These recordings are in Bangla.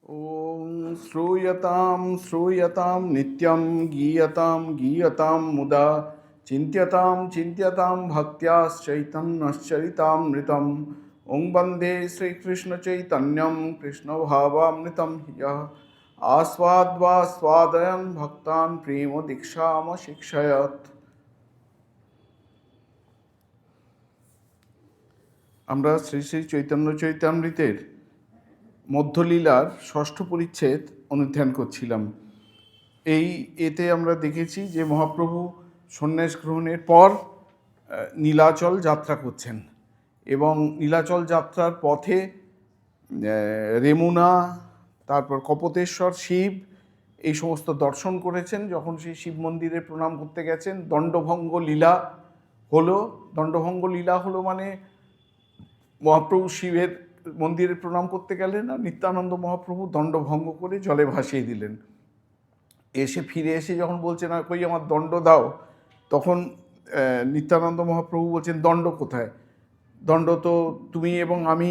ॐ श्रूयतां नित्यं गीयतां मुदा चिन्त्यतां भक्त्याश्चैतन्यश्चरितामृतम् ॐ वन्दे श्रीकृष्णचैतन्यं कृष्णभावामृतं यः आस्वाद्वास्वादयन् भक्तान् प्रेमदीक्षामशिक्षयत्। আমরা শ্রী শ্রী চৈতন্য চৈতামৃতের মধ্যলীলার ষষ্ঠ পরিচ্ছেদ অনুধ্যান করছিলাম। এতে আমরা দেখেছি যে মহাপ্রভু সন্ন্যাস গ্রহণের পর নীলাচল যাত্রা করছেন এবং নীলাচল যাত্রার পথে রেমুনা, তারপর কপোতেশ্বর, শিব এই সমস্ত দর্শন করেছেন। যখন সেই শিব মন্দিরে প্রণাম করতে গেছেন, দণ্ডভঙ্গ লীলা হলো। দণ্ডভঙ্গ লীলা হলো মানে মহাপ্রভু শিবের মন্দিরে প্রণাম করতে গেলেন আর নিত্যানন্দ মহাপ্রভু দণ্ডভঙ্গ করে জলে ভাসিয়ে দিলেন। ফিরে এসে যখন বলছেন আর কই আমার দণ্ড দাও, তখন নিত্যানন্দ মহাপ্রভু বলছেন দণ্ড কোথায়? দণ্ড তো তুমি এবং আমি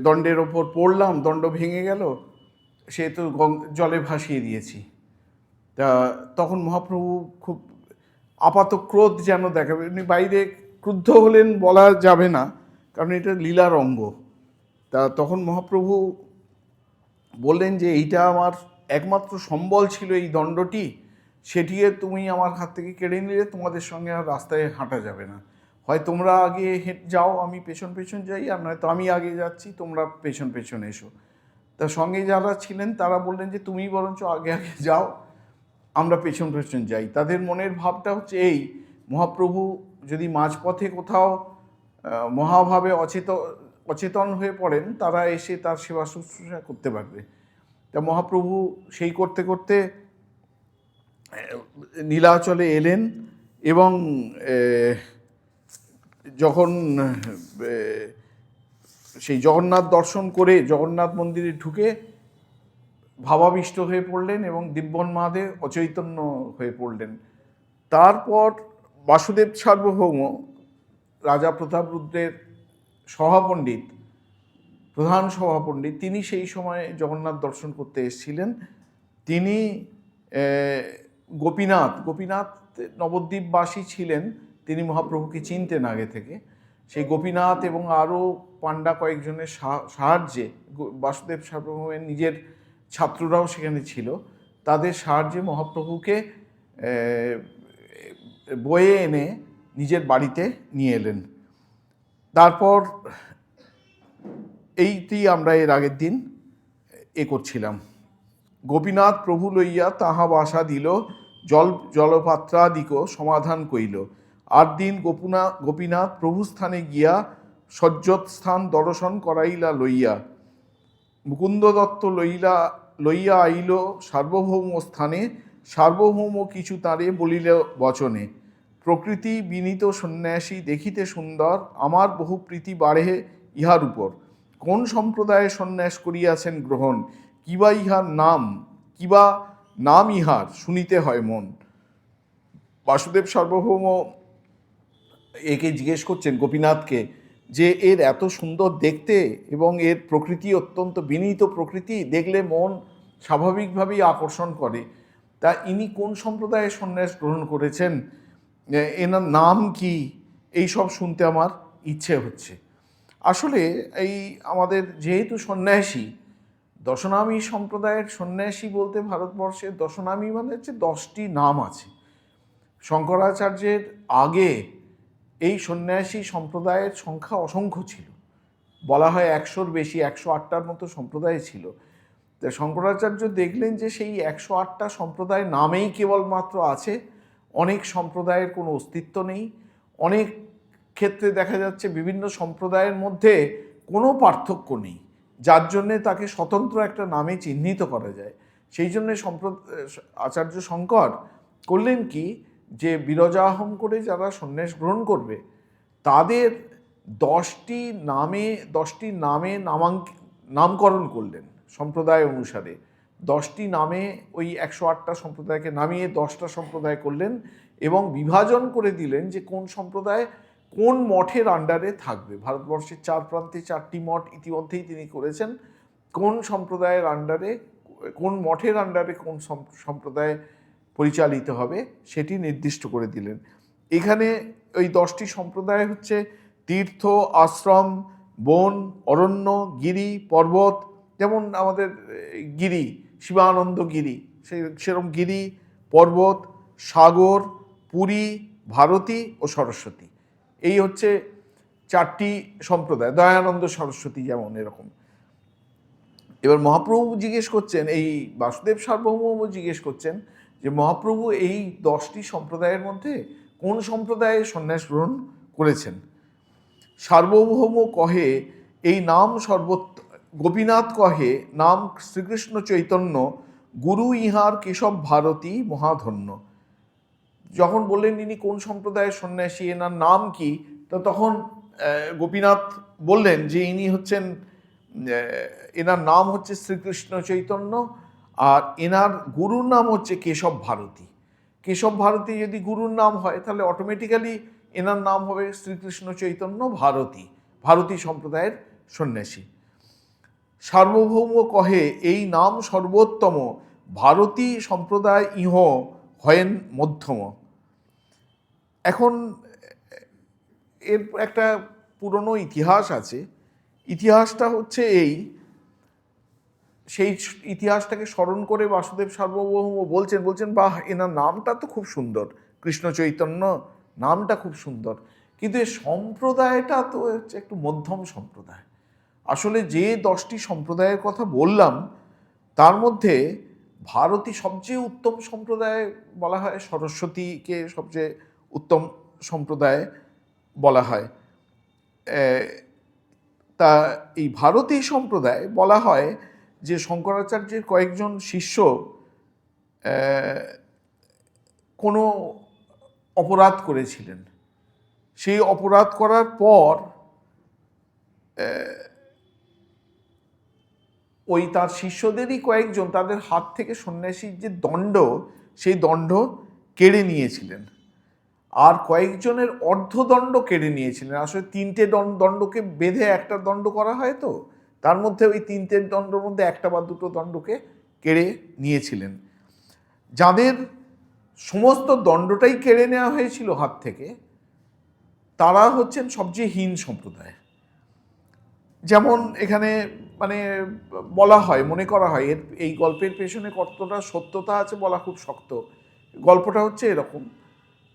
দণ্ডের ওপর পড়লাম, দণ্ড ভেঙে গেল, সে তো জলে ভাসিয়ে দিয়েছি। তখন মহাপ্রভু খুব আপাত ক্রোধ যেন দেখাবে, উনি বাইরে ক্রুদ্ধ হলেন বলা যাবে না, কারণ এটা লীলার অঙ্গ। তখন মহাপ্রভু বললেন যে এইটা আমার একমাত্র সম্বল ছিল, এই দণ্ডটি, সেটিকে তুমি আমার হাত থেকে কেড়ে নিলে তোমাদের সঙ্গে আর রাস্তায় হাঁটা যাবে না। হয় তোমরা আগে যাও, আমি পেছন পেছন যাই, আর নয়তো আমি আগে যাচ্ছি, তোমরা পেছন পেছন এসো। তার সঙ্গে যারা ছিলেন তারা বললেন যে তুমি বরঞ্চ আগে আগে যাও, আমরা পেছন পেছন যাই। তাদের মনের ভাবটা হচ্ছে এই, মহাপ্রভু যদি মাঝপথে কোথাও মহাভাবে অচেতন হয়ে পড়েন, তারা এসে তার সেবা শুশ্রূষা করতে পারবে। তা মহাপ্রভু সেই করতে করতে নীলাচলে এলেন এবং যখন সেই জগন্নাথ দর্শন করে জগন্নাথ মন্দিরে ঢুকে ভাবাবিষ্ট হয়ে পড়লেন এবং দিব্যন্মাদে অচৈতন্য হয়ে পড়লেন। তারপর বাসুদেব সার্বভৌম, রাজা প্রতাপরুদ্রের সভাপণ্ডিত, প্রধান সভাপণ্ডিত, তিনি সেই সময় জগন্নাথ দর্শন করতে এসেছিলেন। তিনি গোপীনাথ নবদ্বীপবাসী ছিলেন, তিনি মহাপ্রভুকে চিনতেন আগে থেকে। সেই গোপীনাথ এবং আরও পাণ্ডা কয়েকজনের সাহায্যে, বাসুদেব সার্বভৌমের নিজের ছাত্ররাও সেখানে ছিল, তাদের সাহায্যে মহাপ্রভুকে বয়ে এনে নিজের বাড়িতে নিয়ে এলেন। তারপর এইটি আমরা এর আগের দিন করছিলাম। গোপীনাথ প্রভু লইয়া তাহা বাসা দিল, জলপাত্রাদিক সমাধান কইল। আর দিন গোপীনাথ প্রভু স্থানে গিয়া সজ্জত স্থান দর্শন করাইলা লইয়া। মুকুন্দ দত্ত লইয়া আইল সার্বভৌম স্থানে, সার্বভৌম কিছু তারে বলিল বচনে। প্রকৃতি বিনীত সন্ন্যাসী দেখিতে সুন্দর, আমার বহু প্রীতি বাড়ে ইহার উপর। কোন সম্প্রদায়ে সন্ন্যাস করিয়াছেন গ্রহণ, কিবা ইহার নাম, কিবা নাম ইহার শুনিতে হয় মন। বাসুদেব সার্বভৌম একে জিজ্ঞেস করছেন গোপীনাথকে যে এর এত সুন্দর দেখতে এবং এর প্রকৃতি অত্যন্ত বিনীত প্রকৃতি, দেখলে মন স্বাভাবিকভাবেই আকর্ষণ করে। তা ইনি কোন সম্প্রদায়ে সন্ন্যাস গ্রহণ করেছেন, এনার নাম কি, এই সব শুনতে আমার ইচ্ছে হচ্ছে। আসলে এই আমাদের যেহেতু সন্ন্যাসী, দশনামী সম্প্রদায়ের সন্ন্যাসী বলতে ভারতবর্ষের দশনামী মানে হচ্ছে 10টি নাম আছে। শঙ্করাচার্যের আগে এই সন্ন্যাসী সম্প্রদায়ের সংখ্যা অসংখ্য ছিল, বলা হয় 100-র বেশি, 108টার মতো সম্প্রদায় ছিল। তা শঙ্করাচার্য দেখলেন যে সেই 108টা সম্প্রদায় নামেই কেবলমাত্র আছে, অনেক সম্প্রদায়ের কোনো অস্তিত্ব নেই। অনেক ক্ষেত্রে দেখা যাচ্ছে বিভিন্ন সম্প্রদায়ের মধ্যে কোনো পার্থক্য নেই, যার জন্যে তাকে স্বতন্ত্র একটা নামে চিহ্নিত করা যায়। সেই জন্যে আচার্য শঙ্কর করলেন কি, যে বিরজাহম করে যারা সন্ন্যাস গ্রহণ করবে তাদের 10টি নামে নামকরণ করলেন সম্প্রদায় অনুসারে। 10টি নামে ওই 108টা সম্প্রদায়কে নামিয়ে 10টা সম্প্রদায় করলেন এবং বিভাজন করে দিলেন যে কোন সম্প্রদায় কোন মঠের আন্ডারে থাকবে। ভারতবর্ষের 4 প্রান্তে 4টি মঠ ইতিমধ্যেই তিনি করেছেন। কোন সম্প্রদায়ের আন্ডারে, কোন মঠের আন্ডারে কোন সম্প্রদায় পরিচালিত হবে সেটি নির্দিষ্ট করে দিলেন। এখানে ওই 10টি সম্প্রদায় হচ্ছে তীর্থ, আশ্রম, বন, অরণ্য, গিরি, পর্বত। যেমন আমাদের গিরি, শিবানন্দ গিরি, সেরকম গিরি, পর্বত, সাগর, পুরী, ভারতী ও সরস্বতী। এই হচ্ছে 4টি সম্প্রদায়। দয়ানন্দ সরস্বতী যেমন এরকম। এবার মহাপ্রভু জিজ্ঞেস করছেন, এই বাসুদেব সার্বভৌম জিজ্ঞেস করছেন যে মহাপ্রভু এই 10টি সম্প্রদায়ের মধ্যে কোন সম্প্রদায়ে সন্ন্যাস গ্রহণ করেছেন। সার্বভৌম কহে এই নাম গোপীনাথ কহে নাম শ্রীকৃষ্ণ চৈতন্য, গুরু ইহার কেশব ভারতী মহাধন্য। যখন বললেন ইনি কোন সম্প্রদায়ের সন্ন্যাসী, এনার নাম কি, তো তখন গোপীনাথ বললেন যে ইনি হচ্ছেন, এনার নাম হচ্ছে শ্রীকৃষ্ণ চৈতন্য, আর এনার গুরুর নাম হচ্ছে কেশব ভারতী। কেশব ভারতী যদি গুরুর নাম হয় তাহলে অটোমেটিক্যালি এনার নাম হবে শ্রীকৃষ্ণ চৈতন্য ভারতী, ভারতী সম্প্রদায়ের সন্ন্যাসী। সার্বভৌম কহে এই নাম সর্বোত্তম, ভারতী সম্প্রদায় ইহ হয়েন মধ্যম। এখন এর একটা পুরনো ইতিহাস আছে। ইতিহাসটা হচ্ছে সেই ইতিহাসটাকে স্মরণ করে বাসুদেব সার্বভৌম বলছেন বাহ, এনার নামটা তো খুব সুন্দর, কৃষ্ণ চৈতন্য নামটা খুব সুন্দর, কিন্তু এই সম্প্রদায়টা তো হচ্ছে একটু মধ্যম সম্প্রদায়। আসলে যে 10টি সম্প্রদায়ের কথা বললাম তার মধ্যে ভারতী সবচেয়ে উত্তম সম্প্রদায় বলা হয়, সরস্বতীকে সবচেয়ে উত্তম সম্প্রদায় বলা হয়। তা এই ভারতী সম্প্রদায় বলা হয় যে শঙ্করাচার্যের কয়েকজন শিষ্য কোনো অপরাধ করেছিলেন। সেই অপরাধ করার পর ওই তার শিষ্যদেরই কয়েকজন তাদের হাত থেকে সন্ন্যাসীর যে দণ্ড, সেই দণ্ড কেড়ে নিয়েছিলেন, আর কয়েকজনের অর্ধদণ্ড কেড়ে নিয়েছিলেন। আসলে 3টে দণ্ডকে বেঁধে একটা দণ্ড করা হয়, তো তার মধ্যে ওই 3টে দণ্ডের মধ্যে একটা বা দুটো দণ্ডকে কেড়ে নিয়েছিলেন। যাদের সমস্ত দণ্ডটাই কেড়ে নেওয়া হয়েছিল হাত থেকে, তারা হচ্ছেন সবচেয়ে হীন সম্প্রদায়। যেমন এখানে মানে বলা হয়, মনে করা হয়, এই গল্পের পেছনে কতটা সত্যতা আছে বলা খুব শক্ত। গল্পটা হচ্ছে এরকম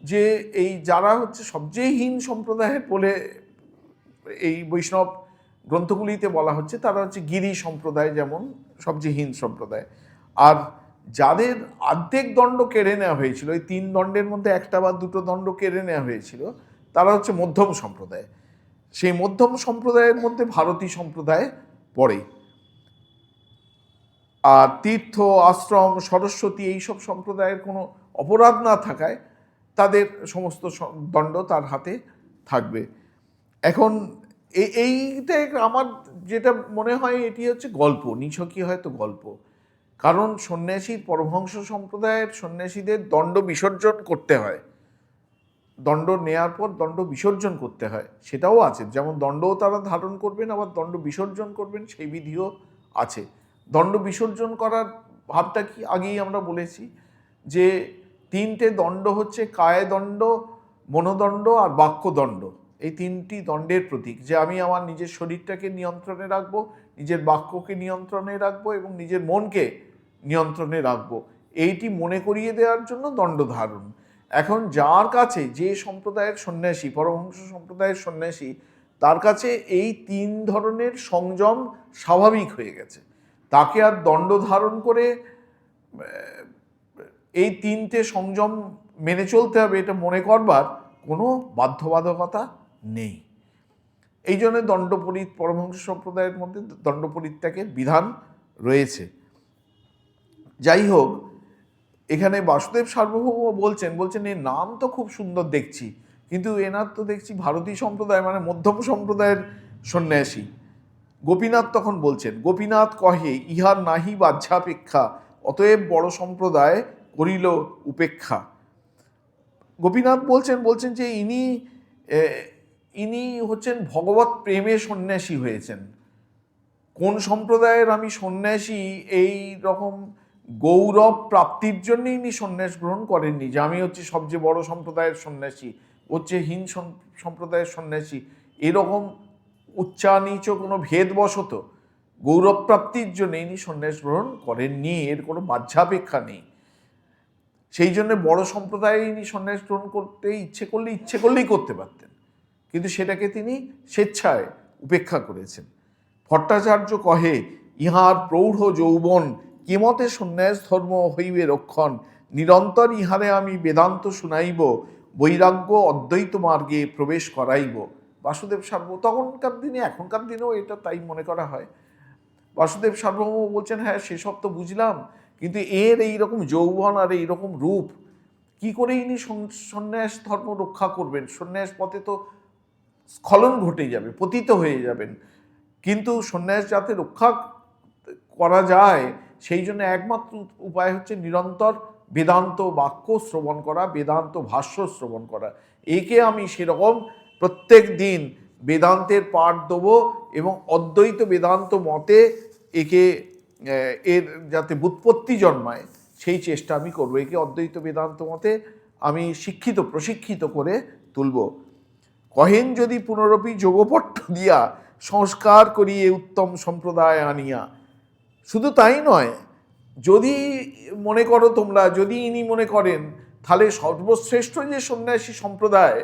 যে এই যারা হচ্ছে সবচেয়ে হীন সম্প্রদায়ের বলে এই বৈষ্ণব গ্রন্থগুলিতে বলা হচ্ছে, তারা হচ্ছে গিরি সম্প্রদায়, যেমন সবচেয়ে হীন সম্প্রদায়। আর যাদের অর্ধেক দণ্ড কেড়ে নেওয়া হয়েছিল, ওই 3 দণ্ডের মধ্যে একটা বা দুটো দণ্ড কেড়ে নেওয়া হয়েছিল, তারা হচ্ছে মধ্যম সম্প্রদায়। সেই মধ্যম সম্প্রদায়ের মধ্যে ভারতী সম্প্রদায় পড়ে। আর তীর্থ, আশ্রম, সরস্বতী এইসব সম্প্রদায়ের কোনো অপরাধ না থাকায় তাদের সমস্ত দণ্ড তার হাতে থাকবে। এখন এইটা আমার যেটা মনে হয় এটি হচ্ছে গল্প, নিছকই হয়তো গল্প। কারণ সন্ন্যাসীর, পরমহংস সম্প্রদায়ের সন্ন্যাসীদের দণ্ড বিসর্জন করতে হয়, দণ্ড নেয়ার পর দণ্ড বিসর্জন করতে হয়, সেটাও আছে। যেমন দণ্ডও তারা ধারণ করবেন, আবার দণ্ড বিসর্জন করবেন, সেই বিধিও আছে। দণ্ড বিসর্জন করার ভাবটা কি আগেই আমরা বলেছি যে 3টে দণ্ড হচ্ছে কায়দণ্ড, মনোদণ্ড আর বাক্যদণ্ড। এই 3টি দণ্ডের প্রতীক, যে আমি আমার নিজের শরীরটাকে নিয়ন্ত্রণে রাখবো, নিজের বাক্যকে নিয়ন্ত্রণে রাখবো এবং নিজের মনকে নিয়ন্ত্রণে রাখবো, এইটি মনে করিয়ে দেওয়ার জন্য দণ্ড ধারণ। এখন যার কাছে, যে সম্প্রদায়ের সন্ন্যাসী, পরমহংস সম্প্রদায়ের সন্ন্যাসী, তার কাছে এই 3 ধরনের সংযম স্বাভাবিক হয়ে গেছে, তাকে আর দণ্ড ধারণ করে এই 3টে সংযম মেনে চলতে হবে এটা মনে করবার কোনো বাধ্যবাধকতা নেই। এই জন্য পরমহংস সম্প্রদায়ের মধ্যে দণ্ড পরিত্যাগের বিধান রয়েছে। যাই হোক, এখানে বাসুদেব সার্বভৌম বলছেন এর নাম তো খুব সুন্দর দেখছি, কিন্তু এনার তো দেখছি ভারতী সম্প্রদায় মানে মধ্যম সম্প্রদায়ের সন্ন্যাসী। গোপীনাথ তখন বলছেন, গোপীনাথ কহে ইহার নাহি বাহ্যাপেক্ষা, অতএব বড় সম্প্রদায় করিল উপেক্ষা। গোপীনাথ বলছেন যে ইনি হচ্ছেন ভগবৎ প্রেমে সন্ন্যাসী হয়েছেন। কোন সম্প্রদায়ের আমি সন্ন্যাসী এই রকম গৌরব প্রাপ্তির জন্যই ইনি সন্ন্যাস গ্রহণ করেননি, যে আমি হচ্ছে সবচেয়ে বড় সম্প্রদায়ের সন্ন্যাসী, হচ্ছে হীন সম্প্রদায়ের সন্ন্যাসী, এরকম উচ্চা নিচ কোনো ভেদবশত গৌরব প্রাপ্তির জন্য ইনি সন্ন্যাস গ্রহণ করেননি, এর কোনো বাহ্যাপেক্ষা নেই। সেই জন্য বড় সম্প্রদায়ে ইনি সন্ন্যাস গ্রহণ করতে ইচ্ছে করলেই করতে পারতেন, কিন্তু সেটাকে তিনি স্বেচ্ছায় উপেক্ষা করেছেন। ভট্টাচার্য কহে, ইহার প্রৌঢ় যৌবন কিমতে সন্ন্যাস ধর্ম হইবে রক্ষণ, নিরন্তর ইহারে আমি বেদান্ত শুনাইব, বৈরাগ্য অদ্বৈত মার্গে প্রবেশ করাইব। বাসুদেব সার্বভৌম তখনকার দিনে, এখনকার দিনেও এটা তাই মনে করা হয়। বাসুদেব সার্বভৌম বলছেন, হ্যাঁ সেসব তো বুঝলাম, কিন্তু এর এইরকম যৌবন আর এইরকম রূপ কি করে ইনি সন্ন্যাস ধর্ম রক্ষা করবেন? সন্ন্যাস পথে তো স্খলন ঘটে যাবে, পতিত হয়ে যাবেন। কিন্তু সন্ন্যাস যাতে রক্ষা করা যায় সেই জন্য একমাত্র উপায় হচ্ছে নিরন্তর বেদান্ত বাক্য শ্রবণ করা, বেদান্ত ভাষ্য শ্রবণ করা। একে আমি সেরকম প্রত্যেক দিন বেদান্তের পাঠ দেবো এবং অদ্বৈত বেদান্ত মতে একে এর যাতে ব্যুৎপত্তি জন্মায় সেই চেষ্টা আমি করবো। একে অদ্বৈত বেদান্ত মতে আমি প্রশিক্ষিত করে তুলব। কহেন যদি পুনরপি যোগপট্ট দিয়া সংস্কার করিয়ে উত্তম সম্প্রদায় আনিয়া। শুধু তাই নয়, যদি মনে করো তোমরা, যদি ইনি মনে করেন তাহলে সর্বশ্রেষ্ঠ যে সন্ন্যাসী সম্প্রদায়,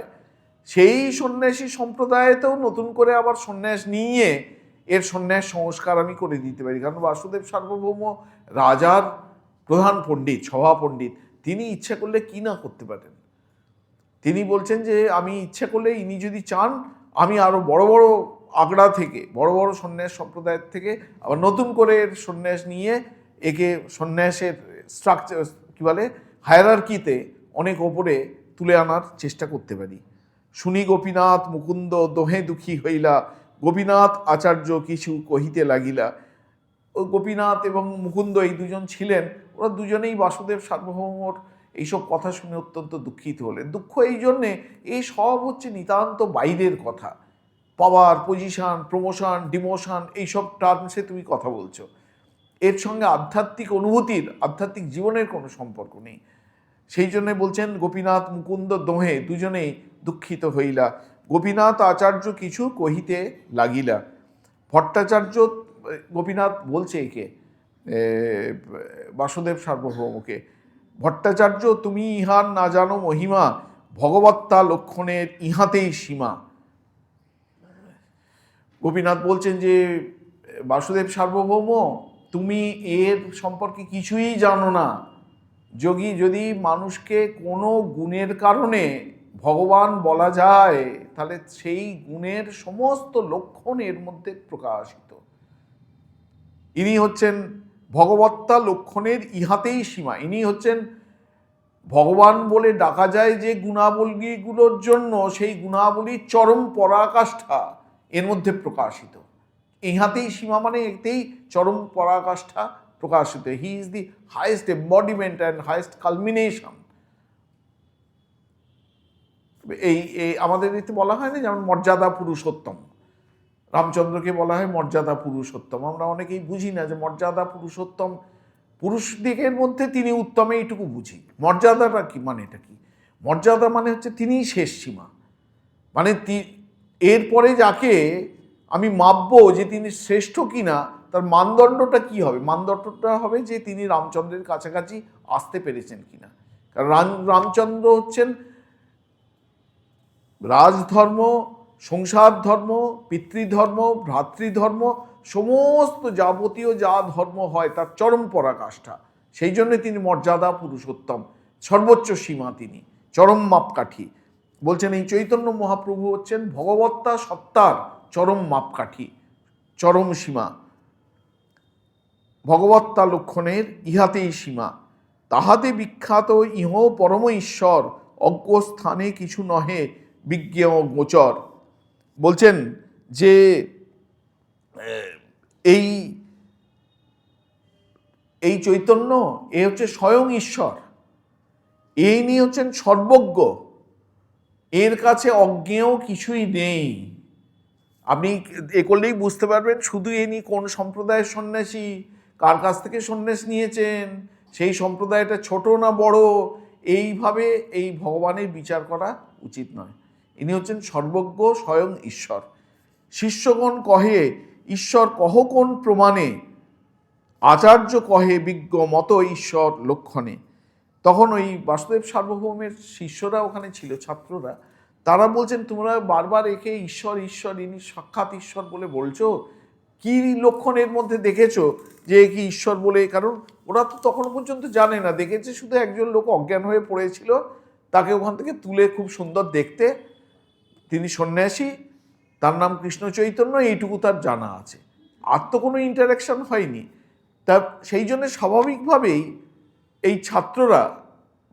সেই সন্ন্যাসী সম্প্রদায়েতেও নতুন করে আবার সন্ন্যাস নিয়ে এর সন্ন্যাস সংস্কার আমি করে দিতে পারি। কারণ বাসুদেব সার্বভৌম রাজার প্রধান পণ্ডিত, সভা পণ্ডিত, তিনি ইচ্ছা করলে কি না করতে পারেন। তিনি বলছেন যে আমি ইচ্ছা করলে, ইনি যদি চান, আমি আরও বড় বড় আগড়া থেকে, বড় বড় সন্ন্যাস সম্প্রদায়ের থেকে আবার নতুন করে সন্ন্যাস নিয়ে একে সন্ন্যাসের স্ট্রাকচার কী বলে হায়ারার্কিতে অনেক ওপরে তুলে আনার চেষ্টা করতে পারি। শুনি গোপীনাথ মুকুন্দ দোহে দুঃখী হইলা, গোপীনাথ আচার্য কিছু কহিতে লাগিলা। ও গোপীনাথ এবং মুকুন্দ এই দুজন ছিলেন, ওরা দুজনেই বাসুদেব সার্বভৌমর এইসব কথা শুনে অত্যন্ত দুঃখিত হলেন। দুঃখ এই জন্যে, এই সব হচ্ছে নিতান্ত বাইরের কথা, পাওয়ার, পজিশন, প্রমোশন, ডিমোশন, এইসব টার্মসে তুমি কথা বলছো, এর সঙ্গে আধ্যাত্মিক অনুভূতির, আধ্যাত্মিক জীবনের কোনো সম্পর্ক নেই। সেই জন্যে বলছেন গোপীনাথ মুকুন্দ দোহে দুজনেই দুঃখিত হইলা, গোপীনাথ আচার্য কিছু কহিতে লাগিলা। ভট্টাচার্য, গোপীনাথ বলছে একে বাসুদেব সার্বভৌমকে, ভট্টাচার্য তুমি ইহার না জানো মহিমা, ভগবত্তা লক্ষণের ইহাতেই সীমা। গোপীনাথ বলছেন যে বাসুদেব সার্বভৌম, তুমি এর সম্পর্কে কিছুই জানো না। যদি মানুষকে কোনো গুণের কারণে ভগবান বলা যায়, তাহলে সেই গুণের সমস্ত লক্ষণ এর মধ্যে প্রকাশিত। ইনি হচ্ছেন ভগবত্তা লক্ষণের ইহাতেই সীমা। ইনি হচ্ছেন ভগবান বলে ডাকা যায় যে গুণাবলীগুলোর জন্য, সেই গুণাবলীর চরম পরাকাষ্ঠা এর মধ্যে প্রকাশিত। ইহাতেই সীমা মানে এতেই চরম পরাকাষ্ঠা প্রকাশিত। He is the highest embodiment and highest culmination. এই আমাদের এতে বলা হয় না, যেমন মর্যাদা পুরুষোত্তম, রামচন্দ্রকে বলা হয় মর্যাদা পুরুষোত্তম। আমরা অনেকেই বুঝি না যে মর্যাদা পুরুষোত্তম, পুরুষ দিকের মধ্যে তিনি উত্তম, এইটুকু বুঝি। মর্যাদাটা কি, মানে এটা কি? মর্যাদা মানে হচ্ছে তিনিই শেষ সীমা, মানে এরপরে যাকে আমি মাপবো যে তিনি শ্রেষ্ঠ কিনা, তার মানদণ্ডটা কি হবে? মানদণ্ডটা হবে যে তিনি রামচন্দ্রের কাছাকাছি আসতে পেরেছেন কিনা। কারণ রামচন্দ্র হচ্ছেন রাজধর্ম, সংসার ধর্ম, পিতৃধর্ম, ভ্রাতৃধর্ম, সমস্ত যাবতীয় যা ধর্ম হয় তার চরম পরাকাষ্ঠা। সেই জন্য তিনি মর্যাদা পুরুষোত্তম, সর্বোচ্চ সীমা, তিনি চরম মাপকাঠি। বলছেন এই চৈতন্য মহাপ্রভু হচ্ছেন ভগবত্তা সত্তার চরম মাপকাঠি, চরম সীমা। ভগবত্তা লক্ষণের ইহাতেই সীমা, তাহাতে বিখ্যাত ইহ পরম ঈশ্বর, অজ্ঞ স্থানে কিছু নহে বিজ্ঞ গোচর। বলছেন যে এই চৈতন্য, এ হচ্ছে স্বয়ং ঈশ্বর, এই নিয়ে হচ্ছেন সর্বজ্ঞ, এর কাছে অজ্ঞেয় কিছুই নেই। আপনি এ করলেই বুঝতে পারবেন শুধু ইনি কোন সম্প্রদায়ের সন্ন্যাসী, কার কাছ থেকে সন্ন্যাস নিয়েছেন, সেই সম্প্রদায়টা ছোট না বড়, এইভাবে এই ভগবানের বিচার করা উচিত নয়। ইনি হচ্ছেন সর্বজ্ঞ স্বয়ং ঈশ্বর। শিষ্যগণ কহে ঈশ্বর কহ কোন প্রমাণে, আচার্য কহে বিজ্ঞ মত ঈশ্বর লক্ষণে। তখন ওই বাসুদেব সার্বভৌমের শিষ্যরা ওখানে ছিল, ছাত্ররা, তারা বলছেন তোমরা বারবার একে ঈশ্বর ঈশ্বর, ইনি সাক্ষাৎ ঈশ্বর বলে বলছো, কি লক্ষণের মধ্যে দেখেছো যে কি ঈশ্বর বলে? কারণ ওরা তো তখন পর্যন্ত জানে না, দেখেছে শুধু একজন লোক অজ্ঞান হয়ে পড়েছিল, তাকে ওখান থেকে তুলে খুব সুন্দর দেখতে, তিনি সন্ন্যাসী, তার নাম কৃষ্ণ চৈতন্য, এইটুকু তার জানা আছে, আর তো কোনো ইন্টারাকশন হয়নি। তা সেই জন্য স্বাভাবিকভাবেই এই ছাত্ররা,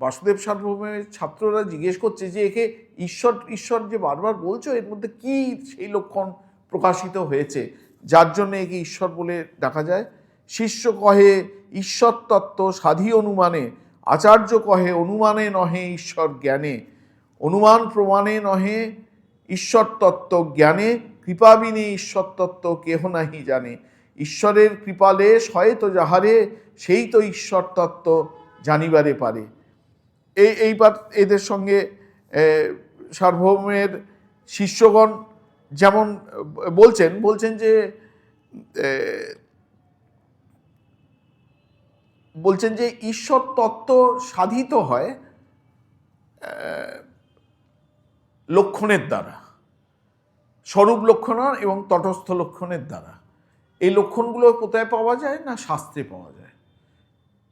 বাসুদেব সার্বভৌমের ছাত্ররা জিজ্ঞেস করছে যে একে ঈশ্বর ঈশ্বর যে বারবার বলছো, এর মধ্যে কি সেই লক্ষণ প্রকাশিত হয়েছে যার জন্য একে ঈশ্বর বলে ডাকা যায়? শিষ্য কহে ঈশ্বর তত্ত্ব সাধি অনুমানে, আচার্য কহে অনুমানে নহে ঈশ্বর জ্ঞানে। অনুমান প্রমাণে নহে ঈশ্বর তত্ত্ব জ্ঞানে, কৃপাবিনে ঈশ্বর তত্ত্ব কেহ নাহি জানে। ঈশ্বরের কৃপালেশ হয়তো যাহারে, সেই তো ঈশ্বর তত্ত্ব জানিবারে পারে। এইবার এদের সঙ্গে সার্বভৌমের শিষ্যগণ যেমন বলছেন যে ঈশ্বর তত্ত্ব সাধিত হয় লক্ষণের দ্বারা, স্বরূপ লক্ষণ এবং তটস্থ লক্ষণের দ্বারা। এই লক্ষণগুলো কোথায় পাওয়া যায় না? শাস্ত্রে পাওয়া যায়।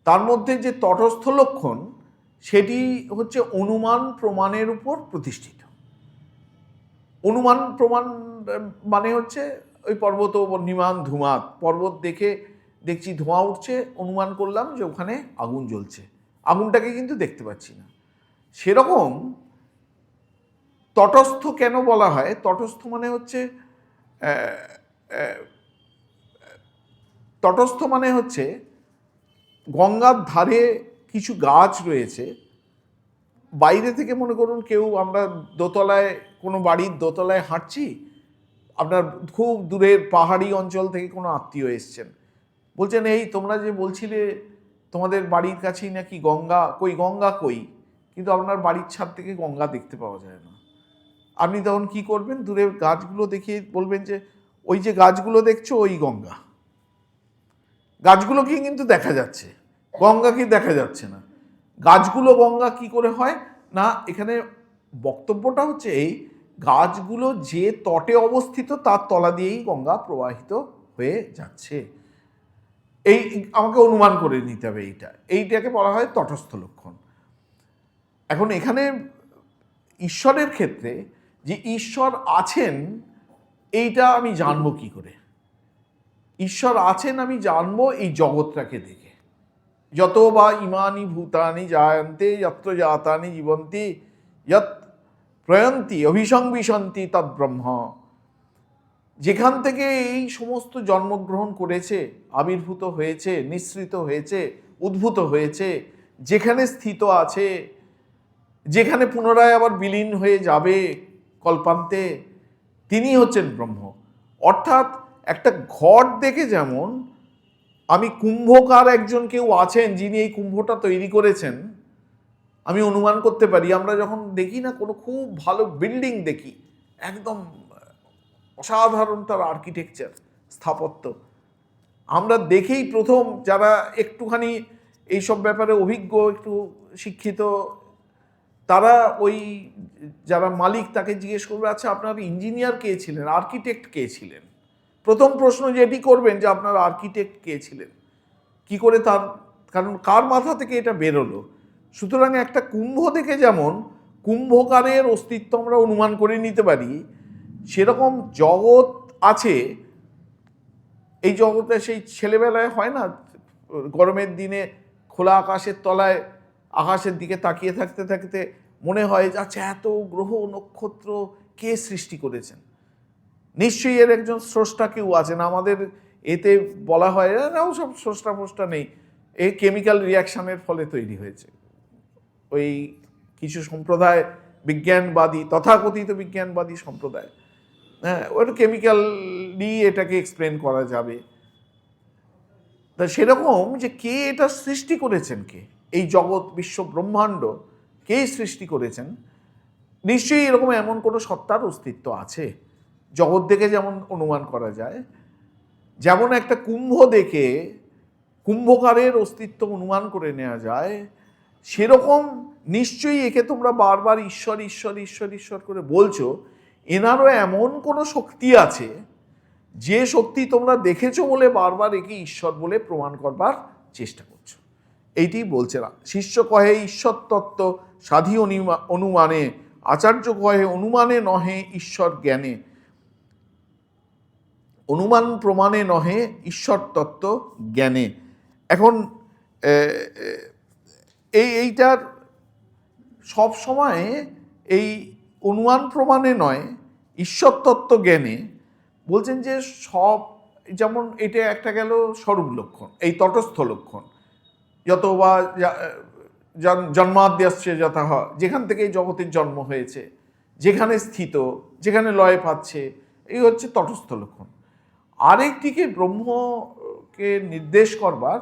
তার মধ্যে যে তটস্থ লক্ষণ, সেটি হচ্ছে অনুমান প্রমাণের উপর প্রতিষ্ঠিত। অনুমান প্রমাণ মানে হচ্ছে ওই পর্বত নিমান ধুমাত, পর্বত দেখছি ধোঁয়া উঠছে, অনুমান করলাম যে ওখানে আগুন জ্বলছে, আগুনটাকে কিন্তু দেখতে পাচ্ছি না। সেরকম তটস্থ কেন বলা হয়? তটস্থ মানে হচ্ছে গঙ্গার ধারে কিছু গাছ রয়েছে, বাইরে থেকে মনে করুন কেউ, আমরা দোতলায়, কোনো বাড়ির দোতলায় হাঁটছি, আপনার খুব দূরের পাহাড়ি অঞ্চল থেকে কোনো আত্মীয় এসছেন, বলছেন এই তোমরা যে বলছিলে তোমাদের বাড়ির কাছেই নাকি গঙ্গা, গঙ্গা কই, কিন্তু আপনার বাড়ির ছাদ থেকে গঙ্গা দেখতে পাওয়া যায় না। আপনি তখন কি করবেন? দূরের গাছগুলো দেখিয়ে বলবেন যে ওই যে গাছগুলো দেখছো ওই গঙ্গা। গাছগুলোকে কিন্তু দেখা যাচ্ছে, গঙ্গাকে দেখা যাচ্ছে না। গাছগুলো গঙ্গা কি করে হয় না? এখানে বক্তব্যটা হচ্ছে এই, গাছগুলো যে তটে অবস্থিত তার তলা দিয়েই গঙ্গা প্রবাহিত হয়ে যাচ্ছে, এই আমাকে অনুমান করে নিতে হবে। এইটাকে বলা হয় তটস্থ লক্ষণ। এখন এখানে ঈশ্বরের ক্ষেত্রে যে ঈশ্বর আছেন, এইটা আমি জানবো কি করে? ঈশ্বর আছেন আমি জানবো এই জগৎটাকে দেখে। যত বা ইমানি ভূতানি জায়ন্তে যত্র জাতানি জীবন্তি যৎ প্রয়ন্তি অভিসংবিশন্তি তৎ ব্রহ্ম। যেখান থেকে এই সমস্ত জন্মগ্রহণ করেছে, আবির্ভূত হয়েছে, নিঃসৃত হয়েছে, উদ্ভূত হয়েছে, যেখানে স্থিত আছে, যেখানে পুনরায় আবার বিলীন হয়ে যাবে কল্পান্তে, তিনি হচ্ছেন ব্রহ্ম। অর্থাৎ একটা ঘট দেখে যেমন আমি কুম্ভকার একজন কেউ আছেন যিনি এই কুম্ভটা তৈরি করেছেন, আমি অনুমান করতে পারি। আমরা যখন দেখি না কোনো খুব ভালো বিল্ডিং দেখি, একদম অসাধারণ তার আর্কিটেকচার, স্থাপত্য, আমরা দেখেই প্রথম যারা একটুখানি এইসব ব্যাপারে অভিজ্ঞ, একটু শিক্ষিত, তারা ওই যারা মালিক তাকে জিজ্ঞেস করবে, আচ্ছা আপনার ইঞ্জিনিয়ার কে ছিলেন, আর্কিটেক্ট কে ছিলেন? প্রথম প্রশ্ন যেটি করবেন যে আপনার আর্কিটেক্ট কে ছিলেন, কি করে তার, কারণ কার মাথা থেকে এটা বেরোলো। সুতরাং একটা কুম্ভ দেখে যেমন কুম্ভকারের অস্তিত্ব আমরা অনুমান করে নিতে পারি, সেরকম জগৎ আছে। এই জগতে সেই ছেলেবেলায় হয় না, গরমের দিনে খোলা আকাশের তলায় আকাশের দিকে তাকিয়ে থাকতে থাকতে মনে হয় আচ্ছা এত গ্রহ নক্ষত্র কে সৃষ্টি করেছেন? নিশ্চয়ই এর একজন স্রষ্টা কেউ আছেন। আমাদের এতে বলা হয় নাও সব স্রষ্টা ফ্রষ্টা নেই, এই কেমিক্যাল রিয়াকশনের ফলে তৈরি হয়েছে। ওই কিছু সম্প্রদায় বিজ্ঞানবাদী, তথাকথিত বিজ্ঞানবাদী সম্প্রদায়, হ্যাঁ, ওটা কেমিক্যালি এটাকে এক্সপ্লেন করা যাবে। তা সেরকম যে কে এটা সৃষ্টি করেছেন, কে এই জগৎ বিশ্ব ব্রহ্মাণ্ড কে সৃষ্টি করেছেন, নিশ্চয়ই এরকম এমন কোনো সত্তার অস্তিত্ব আছে। জগৎ দেখে যেমন অনুমান করা যায়, যেমন একটা কুম্ভ দেখে কুম্ভকারের অস্তিত্ব অনুমান করে নেওয়া যায়, সেরকম নিশ্চয়ই একে তোমরা বারবার ঈশ্বর ঈশ্বর ঈশ্বর ঈশ্বর করে বলছো, এনারও এমন কোনো শক্তি আছে যে শক্তি তোমরা দেখেছো বলে বারবার একে ঈশ্বর বলে প্রমাণ করবার চেষ্টা করছো। এইটি বলছে না। শিষ্য কহে ঈশ্বর তত্ত্ব সাধি অনুমানে, আচার্য কহে অনুমানে নহে ঈশ্বর জ্ঞানে। অনুমান প্রমাণে নহে ঈশ্বর তত্ত্ব জ্ঞানে। এখন এইটার সব সময় এই অনুমান প্রমাণে নয় ঈশ্বর তত্ত্ব জ্ঞানে বলছেন যে সব, যেমন এটা একটা গেল স্বরূপ লক্ষণ, এই তটস্থ লক্ষণ, যত বা জন্মাদ্যাস্য যথা, যেখান থেকে এই জগতের জন্ম হয়েছে, যেখানে স্থিত, যেখানে লয় পাচ্ছে, এই হচ্ছে তটস্থ লক্ষণ। আরেকটিকে ব্রহ্মকে নির্দেশ করবার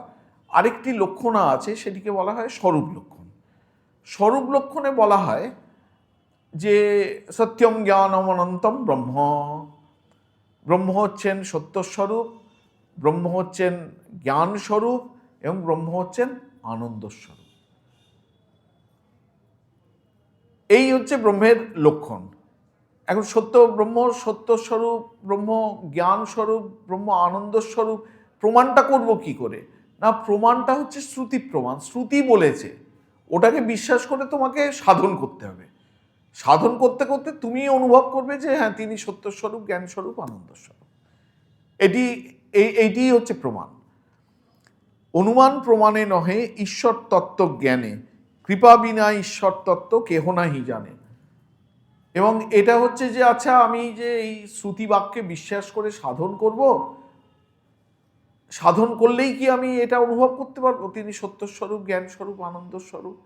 আরেকটি লক্ষণ আছে, সেটিকে বলা হয় স্বরূপ লক্ষণ। স্বরূপ লক্ষণে বলা হয় যে সত্যম জ্ঞানম অনন্তম ব্রহ্ম, ব্রহ্ম হচ্ছেন সত্যস্বরূপ, ব্রহ্ম হচ্ছেন জ্ঞানস্বরূপ এবং ব্রহ্ম হচ্ছেন আনন্দস্বরূপ। এই হচ্ছে ব্রহ্মের লক্ষণ। এখন সত্য ব্রহ্ম সত্যস্বরূপ, ব্রহ্ম জ্ঞানস্বরূপ, ব্রহ্ম আনন্দস্বরূপ, প্রমাণটা করব কি করে? না, প্রমাণটা হচ্ছে শ্রুতি প্রমাণ। শ্রুতি বলেছে, ওটাকে বিশ্বাস করে তোমাকে সাধন করতে হবে। সাধন করতে করতে তুমি অনুভব করবে যে হ্যাঁ, তিনি সত্যস্বরূপ, জ্ঞানস্বরূপ, আনন্দস্বরূপ। এইটি হচ্ছে প্রমাণ। অনুমান প্রমাণে নহে ঈশ্বর তত্ত্ব জ্ঞানে, কৃপা বিনা ঈশ্বর তত্ত্ব কেহ নাহি জানে। এবং এটা হচ্ছে যে আচ্ছা, আমি যে এই শ্রুতি বাক্যে বিশ্বাস করে সাধন করব, সাধন করলেই কি আমি এটা অনুভব করতে পারবো তিনি সত্যস্বরূপ, জ্ঞানস্বরূপ, আনন্দস্বরূপ?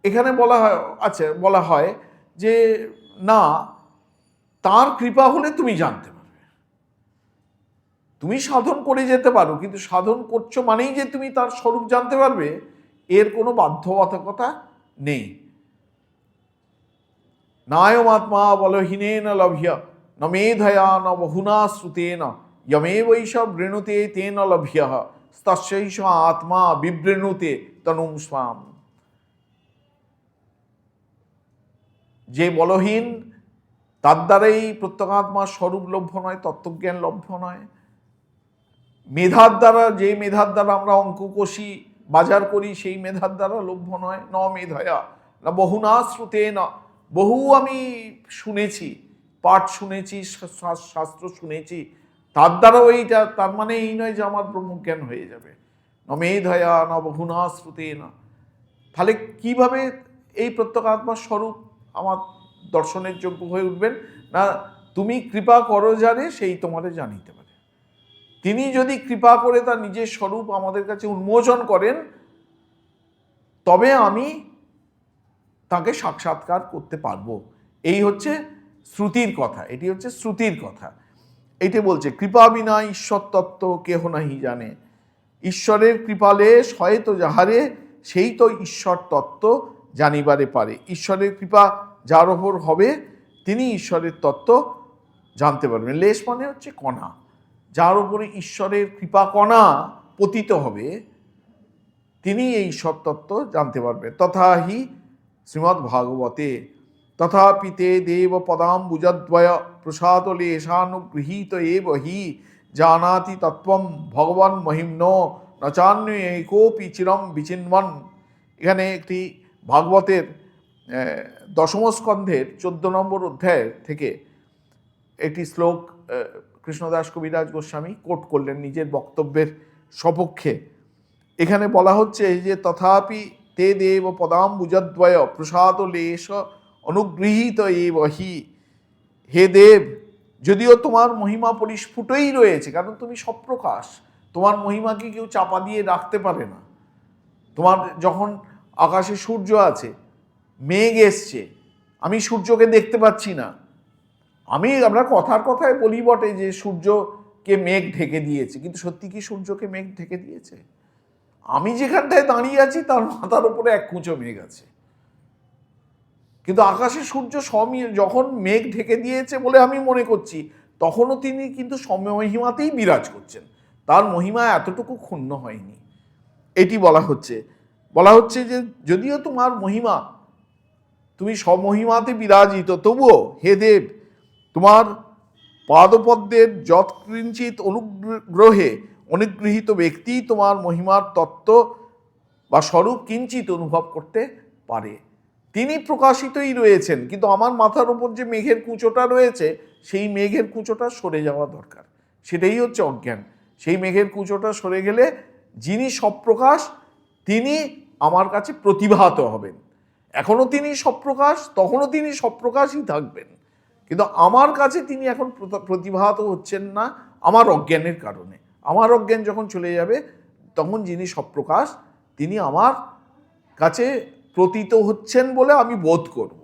এখানে বলা হয়, আচ্ছা বলা হয় যে না, তার কৃপা হলে তুমি জানতে পারবে। তুমি সাধন করে যেতে পারো, কিন্তু সাধন করছো মানেই যে তুমি তার স্বরূপ জানতে পারবে, এর কোনো বাধ্যবাধকতা নেই। নায়মাত্মা বলহীনেন লভ্য ন মেধয়া ন বহুনা শ্রুতেন যমেবৈষ বৃণুতে তেন লভ্য তস্যৈষ আত্মা বিবৃণুতে তনুম স্বাম। যে বলহীন, তার দ্বারাই প্রত্যেগাত্মার স্বরূপ লভ্য নয়, তত্ত্বজ্ঞান লভ্য নয়। মেধার দ্বারা, যে মেধার দ্বারা আমরা অঙ্ক কষি, বাজার করি, সেই মেধার দ্বারা লভ্য নয়। ন মেধয়া না বহুনা শ্রুতে না, বহু আমি শুনেছি, পাঠ শুনেছি, শাস্ত্র শুনেছি, তার দ্বারাও এইটা, তার মানে এই নয় যে আমার ব্রহ্মজ্ঞান হয়ে যাবে। ন মেধয়া না বহুনা শ্রুতে না। তাহলে কিভাবে এই প্রত্যেগাত্মার স্বরূপ আমার দর্শনের যোগ্য হয়ে উঠবেন? না, তুমি কৃপা করো যারে, সেই তোমারে জানিতে পারে। তিনি যদি কৃপা করে তার নিজের স্বরূপ আমাদের কাছে উন্মোচন করেন, তবে আমি তাকে সাক্ষাৎকার করতে পারবো। এই হচ্ছে শ্রুতির কথা, এটি হচ্ছে শ্রুতির কথা। এইটা বলছে কৃপা বিনা ঈশ্বর তত্ত্ব কেহ নাহি জানে, ঈশ্বরের কৃপালে হয়তো যাহারে, সেই তো ঈশ্বর তত্ত্ব জানিবারে পারে। ঈশ্বরের কৃপা যার ওপর হবে, তিনি ঈশ্বরের তত্ত্ব জানতে পারবেন। লেশ মানে হচ্ছে কণা, যার উপরে ঈশ্বরের কৃপা কণা পতিত হবে, তিনি এই ঈশ্বর তত্ত্ব জানতে পারবেন। তথা হি শ্রীমদ্ ভাগবতে তথাপি তে দেব পদাম্বুজদ্বয় প্রসাদ লেশানুগৃহীত এব হি জানাতি তত্ত্বম ভগবান মহিম্ন নচান্য একোপি চিরম বিচিন্বন। এখানে একটি ভাগবতের 10ম স্কন্ধের 14 নম্বর অধ্যায় থেকে একটি শ্লোক কৃষ্ণদাস কবিরাজ গোস্বামী কোট করলেন নিজের বক্তব্যের সপক্ষে। এখানে বলা হচ্ছে যে তথাপি তে দেব পদাম্বুজদ্বয় প্রসাদ লেশ অনুগৃহীত এব হি। হে দেব, যদিও তোমার মহিমা পরিস্ফুটই রয়েছে, কারণ তুমি সপ্রকাশ, তোমার মহিমাকে কেউ চাপা দিয়ে রাখতে পারে না। তোমার যখন আকাশে সূর্য আছে, মেঘ এসছে, আমি সূর্যকে দেখতে পাচ্ছি না, আমরা কথার কথায় বলি বটে যে সূর্যকে মেঘ ঢেকে দিয়েছে, কিন্তু সত্যি কি সূর্যকে মেঘ ঢেকে দিয়েছে? আমি যেখানটায় দাঁড়িয়ে আছি তার মাথার উপরে এক কুঁচো মেঘ আছে, কিন্তু আকাশে সূর্য যখন মেঘ ঢেকে দিয়েছে বলে আমি মনে করছি, তখনও তিনি কিন্তু সমমহিমাতেই বিরাজ করছেন, তার মহিমা এতটুকু ক্ষুণ্ণ হয়নি। এটি বলা হচ্ছে যে যদিও তোমার মহিমা, তুমি সমহিমাতে বিরাজিত, তবুও হে দেব তোমার পাদপদ্মের যৎকিঞ্চিত অনুগৃহীত ব্যক্তি তোমার মহিমার তত্ত্ব বা স্বরূপ কিঞ্চিত অনুভব করতে পারে। তিনি প্রকাশিতই রয়েছেন, কিন্তু আমার মাথার উপর যে মেঘের কুঁচোটা রয়েছে, সেই মেঘের কুঁচোটা সরে যাওয়া দরকার। সেটাই হচ্ছে অজ্ঞান। সেই মেঘের কুঁচোটা সরে গেলে যিনি সপ্রকাশ, তিনি আমার কাছে প্রতিভাত হবেন। এখনও তিনি সপ্রকাশ, তখনও তিনি সপ্রকাশই থাকবেন, কিন্তু আমার কাছে তিনি এখন প্রতিভাত হচ্ছেন না আমার অজ্ঞানের কারণে। আমার অজ্ঞান যখন চলে যাবে, তখন যিনি সপ্রকাশ, তিনি আমার কাছে প্রতীত হচ্ছেন বলে আমি বোধ করব।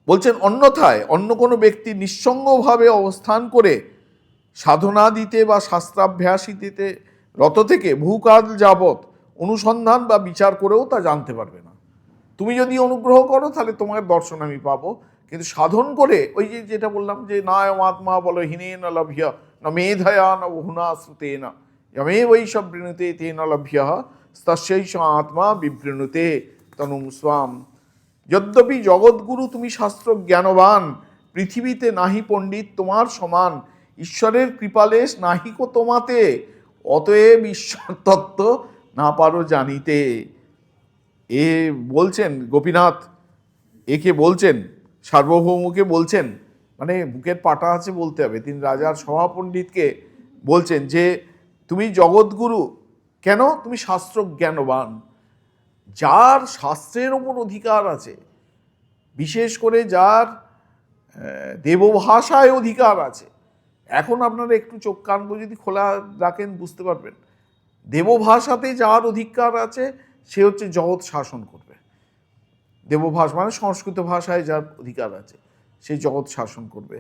বলছেন অন্যথায় অন্য কোনো ব্যক্তি নিঃসঙ্গভাবে অবস্থান করে সাধনা দিতে বা শাস্ত্রাভ্যাসিতে রত থেকে বহুকাল যাবৎ অনুসন্ধান বা বিচার করেও তা জানতে পারবে না। তুমি যদি অনুগ্রহ করো তাহলে তোমার দর্শন আমি পাবো, কিন্তু সাধন করে ওই যেটা বললাম যে নায়মাত্মা বলো হীনে ন লভ্য ন মেধয়া ন বহুনা শ্রুতে না যমে বৈষব বৃণুতে তে ন লভ্য তস্যৈষ আত্মা বিবৃণুতে তনুম স্বাম। যদ্যপি জগৎগুরু তুমি শাস্ত্র জ্ঞানবান, পৃথিবীতে নাহি পণ্ডিত তোমার সমান, ঈশ্বরের কৃপালেশ নাহিকো তোমাতে, অতএব ঈশ্বর তত্ত্ব না পারো জানিতে। এ বলছেন গোপীনাথ, একে বলছেন, সার্বভৌমকে বলছেন, মানে বুকের পাটা আছে বলতে হবে, তিনি রাজার সভাপণ্ডিতকে বলছেন যে তুমি জগৎগুরু কেন, তুমি শাস্ত্র জ্ঞানবান। যার শাস্ত্রের ওপর অধিকার আছে, বিশেষ করে যার দেবভাষায় অধিকার আছে, এখন আপনারা একটু চোখ কান যদি খোলা রাখেন বুঝতে পারবেন, দেবভাষাতে যার অধিকার আছে সে হচ্ছে জগৎ শাসন করবে। দেবভাষা মানে সংস্কৃত ভাষায় যার অধিকার আছে সে জগৎ শাসন করবে।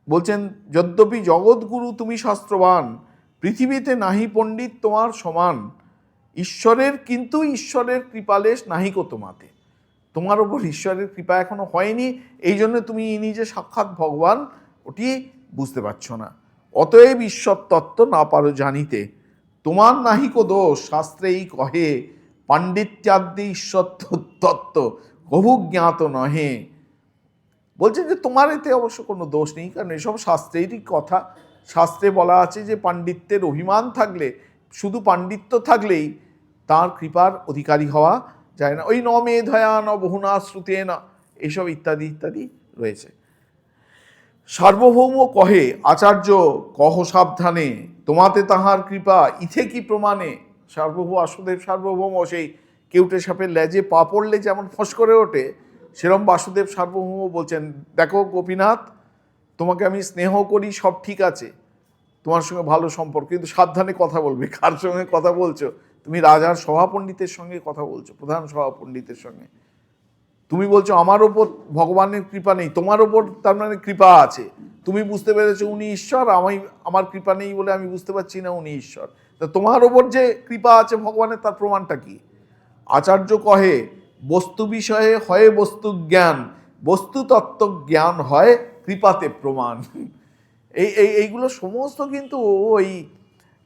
বলছেন যদ্যপি জগৎগুরু তুমি শাস্ত্রবান, পৃথিবীতে নাহি পণ্ডিত তোমার সমান, কিন্তু ঈশ্বরের কৃপালেশ নাহিকো তোমাতে। তোমার ওপর ঈশ্বরের কৃপা এখনো হয়নি, এই জন্য তুমি নিজে সাক্ষাৎ ভগবান ওটি বুঝতে পারছো না। অতএব ঈশ্বর তত্ত্ব না পারো জানিতে, তোমার নাহিকো দোষ শাস্ত্রেই কহে, পাণ্ডিত্যাদি ঈশ্বর তত্ত্ব কভু জ্ঞাত নহে। বলছেন যে তোমার এতে অবশ্য কোনো দোষ নেই, কারণ এসব শাস্ত্রেরই কথা। শাস্ত্রে বলা আছে যে পাণ্ডিত্যের অভিমান থাকলে, শুধু পাণ্ডিত্য থাকলেই তার কৃপার অধিকারী হওয়া যায় না। ওই ন মেধয়া ন বহুনা শ্রুতে না, এসব ইত্যাদি ইত্যাদি রয়েছে। সার্বভৌম কহে আচার্য কহ সাবধানে, তোমাতে তাহার কৃপা ইথে কি প্রমাণে। সার্বভৌম সেই কেউটে সাপের লেজে পা পড়লে যেমন ফস করে ওঠে, সেরম বাসুদেব সার্বভৌম বলছেন দেখো গোপীনাথ, তোমাকে আমি স্নেহ করি, সব ঠিক আছে, তোমার সঙ্গে ভালো সম্পর্ক, কিন্তু সাবধানে কথা বলবে। কার সঙ্গে কথা বলছো? তুমি রাজার সভাপণ্ডিতের সঙ্গে কথা বলছো, প্রধান সভাপণ্ডিতের সঙ্গে। তুমি বলছো আমার ওপর ভগবানের কৃপা নেই, তোমার ওপর তার মানে কৃপা আছে। তুমি বুঝতে পেরেছো উনি ঈশ্বর, আমার কৃপা নেই বলে আমি বুঝতে পারছি না উনি ঈশ্বর। তা তোমার ওপর যে কৃপা আছে ভগবানের, তার প্রমাণটা কি? আচার্য কহে বস্তু বিষয়ে হয় বস্তু জ্ঞান, বস্তু তত্ত্ব জ্ঞান হয় কৃপাতে প্রমাণ। এইগুলো সমস্ত কিন্তু ওই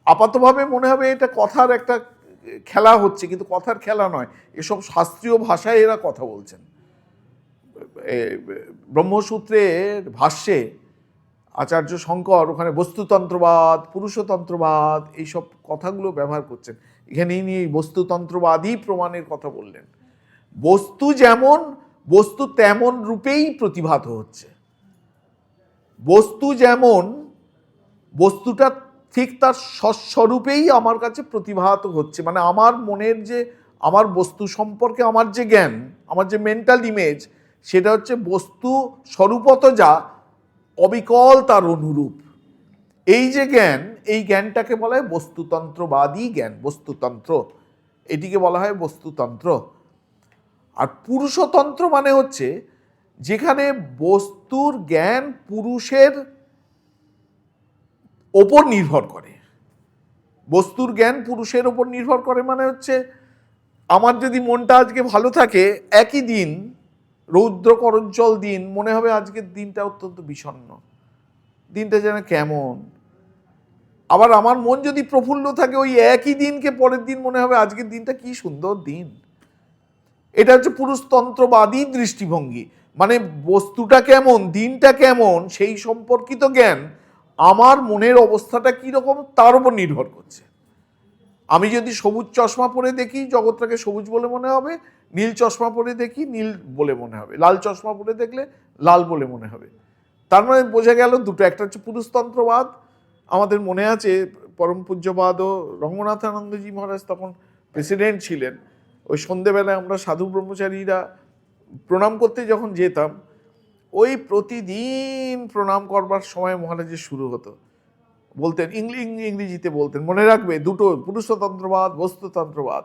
আপাতভাবে মনে হবে এটা কথার একটা খেলা হচ্ছে, কিন্তু কথার খেলা নয়, এসব শাস্ত্রীয় ভাষায় এরা কথা বলছেন। ব্রহ্মসূত্রের ভাষ্যে আচার্য শঙ্কর ওখানে বস্তুতন্ত্রবাদ, পুরুষতন্ত্রবাদ এইসব কথাগুলো ব্যবহার করছেন। এখানে ইনি বস্তুতন্ত্রবাদী প্রমাণের কথা বললেন। বস্তু যেমন, বস্তু তেমন রূপেই প্রতিভাত হচ্ছে। বস্তু যেমন, বস্তুটা ঠিক তার স্বস্বরূপেই আমার কাছে প্রতিভাত হচ্ছে। মানে আমার মনের যে, আমার বস্তু সম্পর্কে আমার যে জ্ঞান, আমার যে মেন্টাল ইমেজ, সেটা হচ্ছে বস্তু স্বরূপত যা, অবিকল তার অনুরূপ। এই যে জ্ঞান, এই জ্ঞানটাকে বলা হয় বস্তুতন্ত্রবাদী জ্ঞান, বস্তুতন্ত্র, এটিকে বলা হয় বস্তুতন্ত্র। আর পুরুষতন্ত্র মানে হচ্ছে যেখানে বস্তুর জ্ঞান পুরুষের ওপর নির্ভর করে। বস্তুর জ্ঞান পুরুষের ওপর নির্ভর করে মানে হচ্ছে, আমার যদি মনটা আজকে ভালো থাকে, একই দিন রৌদ্র করজ্জ্বল দিন মনে হবে আজকের দিনটা অত্যন্ত বিষণ্ণ, দিনটা যেন কেমন। আবার আমার মন যদি প্রফুল্ল থাকে, ওই একই দিনকে পরের দিন মনে হবে আজকের দিনটা কি সুন্দর দিন। এটা হচ্ছে পুরুষতন্ত্রবাদী দৃষ্টিভঙ্গি। মানে বস্তুটা কেমন, দিনটা কেমন, সেই সম্পর্কিত জ্ঞান আমার মনের অবস্থাটা কীরকম তার উপর নির্ভর করছে। আমি যদি সবুজ চশমা পরে দেখি, জগৎটাকে সবুজ বলে মনে হবে। নীল চশমা পরে দেখি, নীল বলে মনে হবে। লাল চশমা পরে দেখলে লাল বলে মনে হবে। তার মানে বোঝা গেল দুটো, একটা হচ্ছে পুরুষতন্ত্রবাদ। আমাদের মনে আছে পরম পূজ্যপাদ ও রঙ্গনাথানন্দজি মহারাজ তখন প্রেসিডেন্ট ছিলেন। ওই সন্ধেবেলায় আমরা সাধু ব্রহ্মচারীরা প্রণাম করতে যখন যেতাম, ওই প্রতিদিন প্রণাম করবার সময় মহারাজের শুরু হতো, বলতেন ইংরেজিতে বলতেন, মনে রাখবে দুটো, পুরুষতন্ত্রবাদ, বস্তুতন্ত্রবাদ।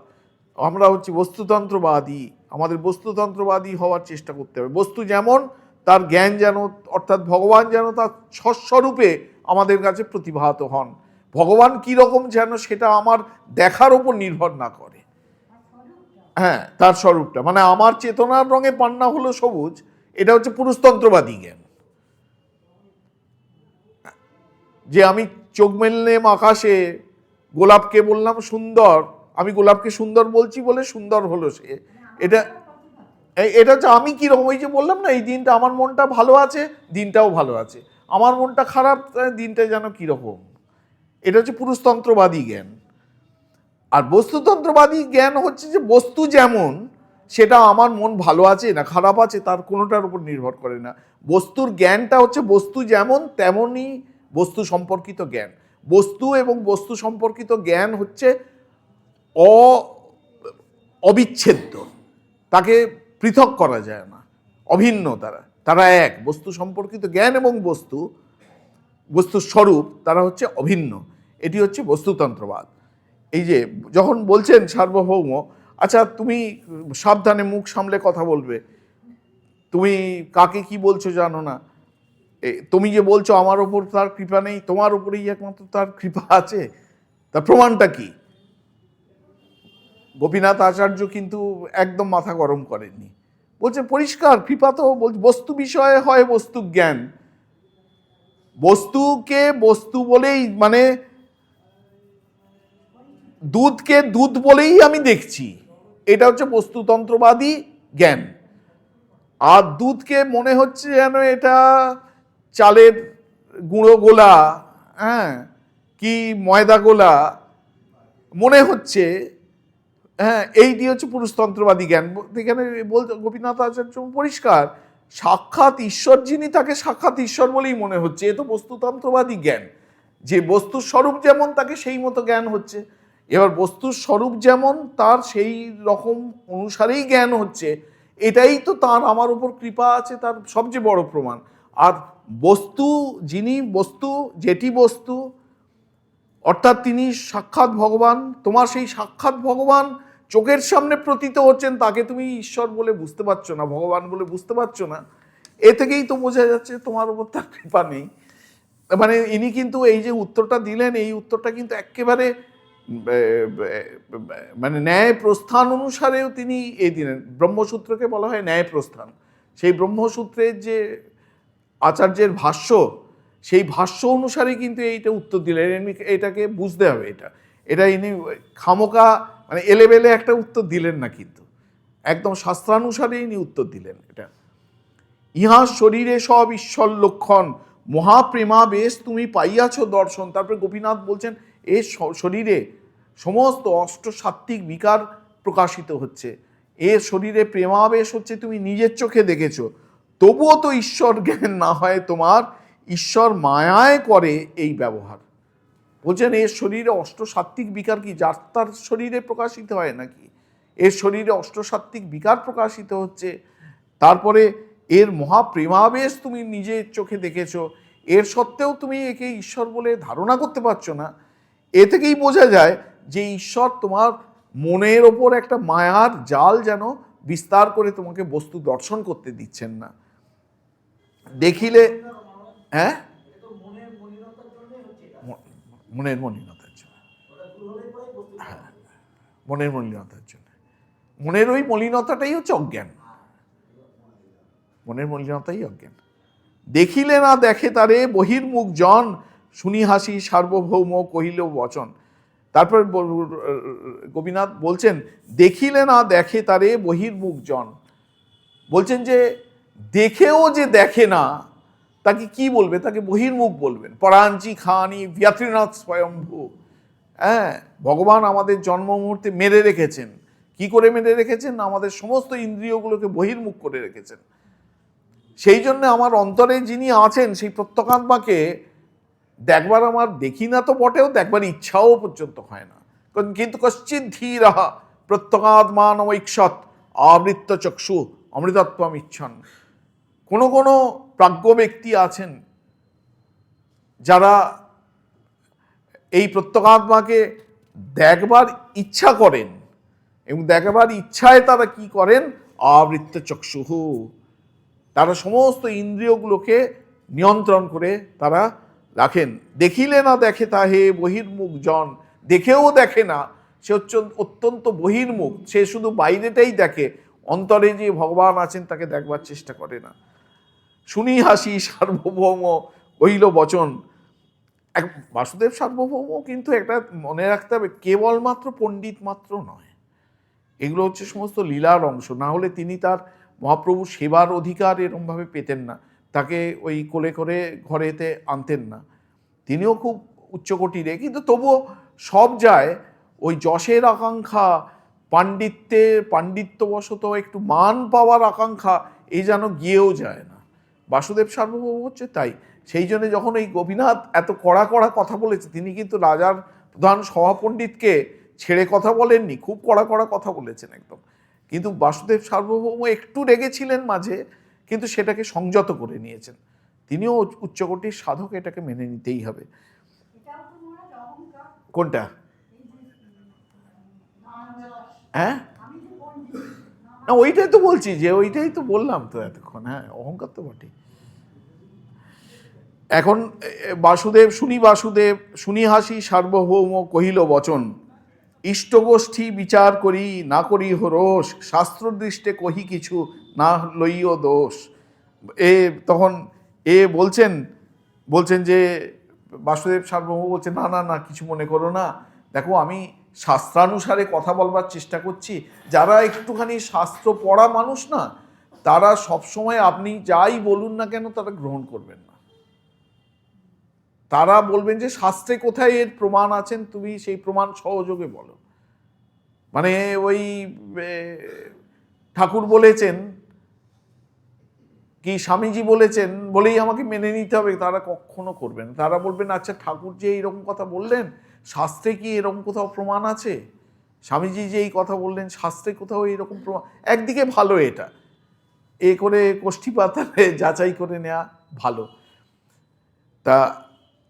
আমরা হচ্ছি বস্তুতন্ত্রবাদী, আমাদের বস্তুতন্ত্রবাদী হওয়ার চেষ্টা করতে হবে। বস্তু যেমন, তার জ্ঞান যেন, অর্থাৎ ভগবান যেন তার স্বস্বরূপে আমাদের কাছে প্রতিভাত হন। ভগবান কীরকম যেন সেটা আমার দেখার ওপর নির্ভর না করে। হ্যাঁ, তার স্বরূপটা, মানে আমার চেতনার রঙে পান্না হলো সবুজ, এটা হচ্ছে পুরুষতন্ত্রবাদী জ্ঞান। যে আমি চোখ মেললাম আকাশে, গোলাপকে বললাম সুন্দর, আমি গোলাপকে সুন্দর বলছি বলে সুন্দর হলো সে। এটা এটা হচ্ছে আমি কীরকম। ওই যে বললাম না, এই দিনটা আমার মনটা ভালো আছে, দিনটাও ভালো আছে। আমার মনটা খারাপ, দিনটা যেন কীরকম। এটা হচ্ছে পুরুষতন্ত্রবাদী জ্ঞান। আর বস্তুতন্ত্রবাদী জ্ঞান হচ্ছে যে বস্তু যেমন, সেটা আমার মন ভালো আছে না খারাপ আছে তার কোনোটার উপর নির্ভর করে না। বস্তুর জ্ঞানটা হচ্ছে বস্তু যেমন তেমনই বস্তু সম্পর্কিত জ্ঞান। বস্তু এবং বস্তু সম্পর্কিত জ্ঞান হচ্ছে অবিচ্ছেদ্য, তাকে পৃথক করা যায় না, অভিন্ন। তারা এক। বস্তু সম্পর্কিত জ্ঞান এবং বস্তুর স্বরূপ তারা হচ্ছে অভিন্ন। এটি হচ্ছে বস্তুতন্ত্রবাদ। এই যে যখন বলছেন সার্বভৌম, আচ্ছা তুমি সাবধানে মুখ সামলে কথা বলবে, তুমি কাকে কি বলছো জানো না। তুমি যে বলছো আমার ওপর তার কৃপা নেই, তোমার উপরেই একমাত্র তার কৃপা আছে, তার প্রমাণটা কি? গোপীনাথ আচার্য কিন্তু একদম মাথা গরম করেননি, বলছে পরিষ্কার কৃপা তো বস্তু বিষয়ে হয় বস্তু জ্ঞান। বস্তুকে বস্তু বলেই, মানে দুধকে দুধ বলেই আমি দেখছি, এটা হচ্ছে বস্তুতন্ত্রবাদী জ্ঞান। আর দুধকে মনে হচ্ছে যেন এটা চালের গুঁড়ো গোলা, হ্যাঁ, কি ময়দা গোলা মনে হচ্ছে, হ্যাঁ, এইটি হচ্ছে পুরুষতন্ত্রবাদী জ্ঞান। এখানে বলতে গোপীনাথ আচার্য পরিষ্কার, সাক্ষাৎ ঈশ্বর যিনি, তাকে সাক্ষাৎ ঈশ্বর বলেই মনে হচ্ছে। এ তো বস্তুতন্ত্রবাদী জ্ঞান, যে বস্তুর স্বরূপ যেমন তাকে সেই মতো জ্ঞান হচ্ছে। এবার বস্তুর স্বরূপ যেমন তার সেই রকম অনুসারেই জ্ঞান হচ্ছে, এটাই তো তার আমার উপর কৃপা আছে তার সবচেয়ে বড় প্রমাণ। আর বস্তু যিনি, বস্তু যেটি বস্তু, অর্থাৎ তিনি সাক্ষাৎ ভগবান। তোমার সেই সাক্ষাৎ ভগবান চোখের সামনে প্রতীত হচ্ছেন, তাকে তুমি ঈশ্বর বলে বুঝতে পারছো না, ভগবান বলে বুঝতে পারছো না। এ থেকেই তো বোঝা যাচ্ছে তোমার উপর তার কৃপা নেই। মানে ইনি কিন্তু এই যে উত্তরটা দিলেন, এই উত্তরটা কিন্তু একেবারে মানে ন্যায় প্রস্থান অনুসারেও তিনি এই দিলেন। ব্রহ্মসূত্রকে বলা হয় ন্যায় প্রস্থান। সেই ব্রহ্মসূত্রের যে আচার্যের ভাষ্য, সেই ভাষ্য অনুসারে কিন্তু এইটা উত্তর দিলেন। এটাকে বুঝতে হবে, এটা ইনি খামোকা মানে এলেবেলে একটা উত্তর দিলেন না, কিন্তু একদম শাস্ত্রানুসারে ইনি উত্তর দিলেন। এটা ইহা শরীরে সব ঈশ্বর লক্ষণ, মহাপ্রেমাবেশ তুমি পাইয়াছ দর্শন। তারপরে গোপীনাথ বলছেন এ শরীরে সমস্ত অষ্টসাত্ত্বিক বিকার প্রকাশিত হচ্ছে, এর শরীরে প্রেমাবেশ হচ্ছে, তুমি নিজের চোখে দেখেছো। তবুও তো ঈশ্বর জ্ঞান না হয় তোমার, ঈশ্বর মায়ায় করে এই ব্যবহার। বলছেন এর শরীরে অষ্টসাত্ত্বিক বিকার কি যার তার শরীরে প্রকাশিত হয় নাকি? এর শরীরে অষ্টসাত্ত্বিক বিকার প্রকাশিত হচ্ছে। তারপরে এর মহাপ্রেমাবেশ তুমি নিজের চোখে দেখেছো, এর সত্ত্বেও তুমি একে ঈশ্বর বলে ধারণা করতে পারছো না। এ থেকেই বোঝা যায় যে ঈশ্বর তোমার মনের ওপর একটা মায়ার জাল যেন বিস্তার করে তোমাকে বস্তু দর্শন করতে দিচ্ছেন না। দেখিলে, হ্যাঁ, মনের মলিনতার জন্য, হ্যাঁ, মনের মলিনতার জন্য। মনের ওই মলিনতাটাই হচ্ছে অজ্ঞান, মনের মলিনতাই অজ্ঞান। দেখিলে না দেখে তারে বহির্মুখ জন, শুনি হাসি সার্বভৌম কহিল বচন। তারপর গোপীনাথ বলছেন দেখিলে না দেখে তারে বহির্মুখ জন, বলছেন যে দেখেও যে দেখে না তাকে কি বলবে, তাকে বহির্মুখ বলবেন। পরাঞ্চি খানি ব্যাত্রীনাথ স্বয়ম্ভু। হ্যাঁ, ভগবান আমাদের জন্ম মুহূর্তে মেরে রেখেছেন। কি করে মেরে রেখেছেন? আমাদের সমস্ত ইন্দ্রিয়গুলোকে বহির্মুখ করে রেখেছেন। সেই জন্য আমার অন্তরে যিনি আছেন সেই প্রত্যকাত্মাকে দেখবার আমার দেখি না তো বটেও, দেখবার ইচ্ছাও পর্যন্ত হয় না। কিন্তু কশ্চিৎ ধীরঃ প্রত্যকাত্মানমৈক্ষত আবৃত্ত চক্ষু অমৃতত্বম ইচ্ছন। কোনো কোনো প্রাজ্ঞ ব্যক্তি আছেন যারা এই প্রত্যকাত্মাকে দেখবার ইচ্ছা করেন, এবং দেখবার ইচ্ছায় তারা কি করেন? আবৃত্ত চক্ষুহু, তারা সমস্ত ইন্দ্রিয়গুলোকে নিয়ন্ত্রণ করে তারা রাখেন। দেখিলে না দেখে তাহে বহির্মুখ জন, দেখেও দেখে না, সে হচ্ছে অত্যন্ত বহির্মুখ, সে শুধু বাইরেটাই দেখে, অন্তরে যে ভগবান আছেন তাকে দেখবার চেষ্টা করে না। শুনি হাসি সার্বভৌম কহিল বচন। এক বাসুদেব সার্বভৌম কিন্তু একটা মনে রাখতে হবে, কেবলমাত্র পণ্ডিত মাত্র নয়, এগুলো হচ্ছে সমস্ত লীলার অংশ। না হলে তিনি তার মহাপ্রভু সেবার অধিকার এরমভাবে পেতেন না, তাকে ওই কোলে করে ঘরেতে আনতেন না। তিনিও খুব উচ্চকোটিরে, কিন্তু তবুও সব যায় ওই যশের আকাঙ্ক্ষা, পাণ্ডিত্যবশত একটু মান পাওয়ার আকাঙ্ক্ষা, এই যেন গিয়েও যায় না। বাসুদেব সার্বভৌম হচ্ছে তাই। সেই জন্য যখন এই গোপীনাথ এত কড়া কড়া কথা বলেছে, তিনি কিন্তু রাজার প্রধান সভাপণ্ডিতকে ছেড়ে কথা বলেননি, খুব কড়া কড়া কথা বলেছেন একদম। কিন্তু বাসুদেব সার্বভৌম একটু রেগেছিলেন মাঝে, কিন্তু সেটাকে সংযত করে নিয়েছেন। তিনিও উচ্চকোটির সাধক, এটাকে মেনে নিতেই হবে। কোনটা? হ্যাঁ, না ওইটাই তো বলছি, যে ওইটাই তো বললাম তো এতক্ষণ। হ্যাঁ, অহংকার তো বটেই। এখন বাসুদেব শুনি হাসি সার্বভৌম কহিল বচন, ইষ্টগোষ্ঠী বিচার করি না করি হরোষ, শাস্ত্র দৃষ্টে কহি কিছু না লইও দোষ। তখন বলছেন যে বাসুদেব সার্বভৌম বলছেন, না না না, কিছু মনে করো না, দেখো আমি শাস্ত্রানুসারে কথা বলবার চেষ্টা করছি। যারা একটুখানি শাস্ত্র পড়া মানুষ না, তারা সবসময় আপনি যাই বলুন না কেন তারা গ্রহণ করবেন না। তারা বলবেন যে শাস্ত্রে কোথায় এর প্রমাণ আছেন, তুমি সেই প্রমাণ সহযোগে বলো। মানে ওই ঠাকুর বলেছেন কি স্বামীজি বলেছেন বলেই আমাকে মেনে নিতে হবে, তারা কখনো করবেন। তারা বলবেন আচ্ছা ঠাকুর যে এইরকম কথা বললেন, শাস্ত্রে কি এরকম কোথাও প্রমাণ আছে? স্বামীজি যে এই কথা বললেন, শাস্ত্রে কোথাও এইরকম প্রমাণ? একদিকে ভালো এটা, এ করে কোষ্ঠী পাতারে যাচাই করে নেওয়া ভালো। তা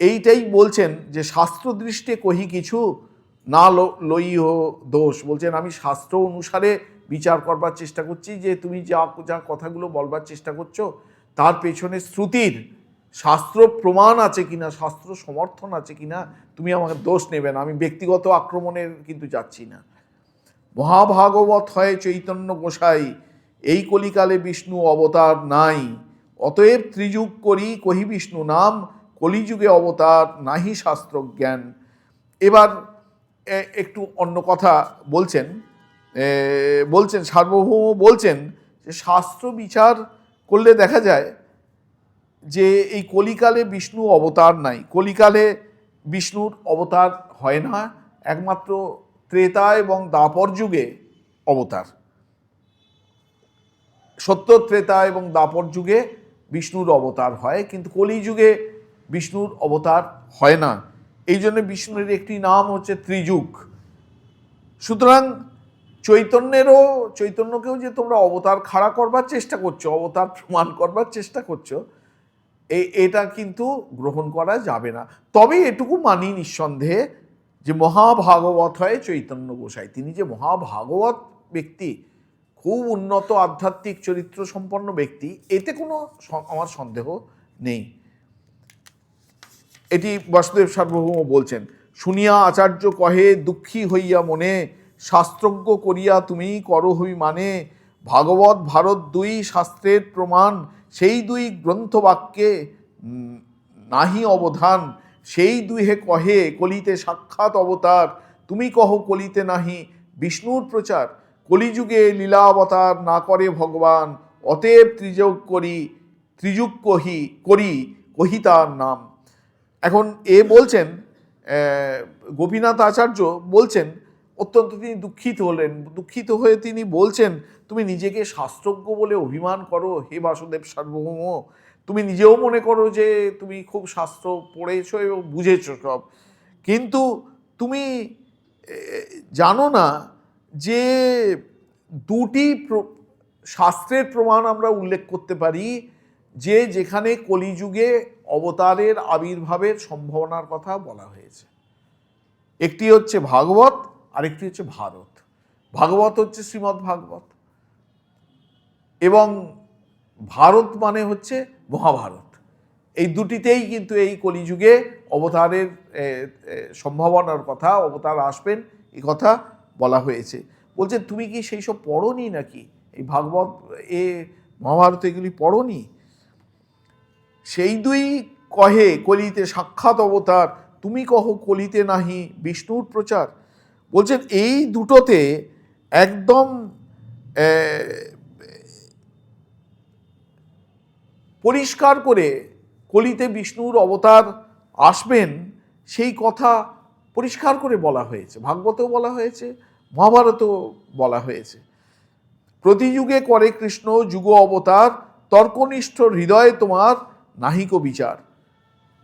এইটাই বলছেন যে শাস্ত্র দৃষ্টে কহি কিছু না লইহ দোষ। বলছেন আমি শাস্ত্র অনুসারে বিচার করবার চেষ্টা করছি, যে তুমি যা যা কথাগুলো বলবার চেষ্টা করছো তার পেছনে শ্রুতির শাস্ত্র প্রমাণ আছে কিনা, শাস্ত্র সমর্থন আছে কিনা, তুমি আমাকে দোষ নেবে না। আমি ব্যক্তিগত আক্রমণের কিন্তু যাচ্ছি না। মহাভাগবত হয় চৈতন্য গোসাই, এই কলিকালে বিষ্ণু অবতার নাই, অতএব ত্রিযুগ করি কহি বিষ্ণু নাম, কলিযুগে অবতার নাহি শাস্ত্র জ্ঞান। এবার একটু অন্য কথা বলছেন সার্বভৌম বলছেন যে শাস্ত্র বিচার করলে দেখা যায় যে এই কলিকালে বিষ্ণু অবতার নাই। কলিকালে বিষ্ণুর অবতার হয় না, একমাত্র ত্রেতা এবং দ্বাপর যুগে অবতার। সত্য, ত্রেতা এবং দ্বাপর যুগে বিষ্ণুর অবতার হয়, কিন্তু কলিযুগে বিষ্ণুর অবতার হয় না। এই জন্য বিষ্ণুর একটি নাম হচ্ছে ত্রিযুগ। সুতরাং চৈতন্যকেও যে তোমরা অবতার খাড়া করবার চেষ্টা করছো, অবতার প্রমাণ করবার চেষ্টা করছো, এটা কিন্তু গ্রহণ করা যাবে না। তবে এটুকু মানি নিঃসন্দেহে যে মহাভাগবত হয় চৈতন্য গোসাই, তিনি যে মহাভাগবত ব্যক্তি খুব উন্নত আধ্যাত্মিক চরিত্র সম্পন্ন ব্যক্তি, এতে কোনো আমার সন্দেহ নেই। এটি বাসুদেব সার্বভৌম বলছেন। শুনিয়া আচার্য কহে দুঃখী হইয়া মনে, শাস্ত্রজ্ঞ করিয়া তুমি করহই মানে, ভাগবত ভারত দুই শাস্ত্রের প্রমাণ, সেই দুই গ্রন্থ বাক্যে নাহি অবধান, সেই দুইহে কহে কলিতে সাক্ষাৎ অবতার, তুমি কহ কলিতে নাহি বিষ্ণুর প্রচার, কলিযুগে লীলাবতার না করে ভগবান, অতএব ত্রিযুগ কহি তার নাম। এখন এ বলছেন, গোপীনাথ আচার্য বলছেন, অত্যন্ত তিনি দুঃখিত হলেন, দুঃখিত হয়ে তিনি বলছেন, তুমি নিজেকে শাস্ত্রজ্ঞ বলে অভিমান করো হে বাসুদেব সার্বভৌম, তুমি নিজেও মনে করো যে তুমি খুব শাস্ত্র পড়েছো এবং বুঝেছো সব, কিন্তু তুমি জানো না যে দুটি শাস্ত্রের প্রমাণ আমরা উল্লেখ করতে পারি যে যেখানে কলিযুগে অবতারের আবির্ভাবের সম্ভাবনার কথা বলা হয়েছে। একটি হচ্ছে ভাগবত, আরেকটি হচ্ছে ভারত। ভাগবত হচ্ছে শ্রীমদ্ ভাগবত, এবং ভারত মানে হচ্ছে মহাভারত। এই দুটিতেই কিন্তু এই কলিযুগে অবতারের সম্ভাবনার কথা, অবতার আসবেন এই কথা বলা হয়েছে। বলছে তুমি কি সেই সব পড়োনি নাকি? এই ভাগবত মহাভারত এগুলি পড়োনি? সেই দুই কহে কলিতে সাক্ষাৎ অবতার, তুমি কহ কলিতে নাহি বিষ্ণুর প্রচার। বলছেন এই দুটোতে একদম পরিষ্কার করে কলিতে বিষ্ণুর অবতার আসবেন সেই কথা পরিষ্কার করে বলা হয়েছে, ভাগবতেও বলা হয়েছে, মহাভারতেও বলা হয়েছে। প্রতিযুগে করে কৃষ্ণ যুগ অবতার, তর্কনিষ্ঠ হৃদয়ে তোমার নাহিক বিচার।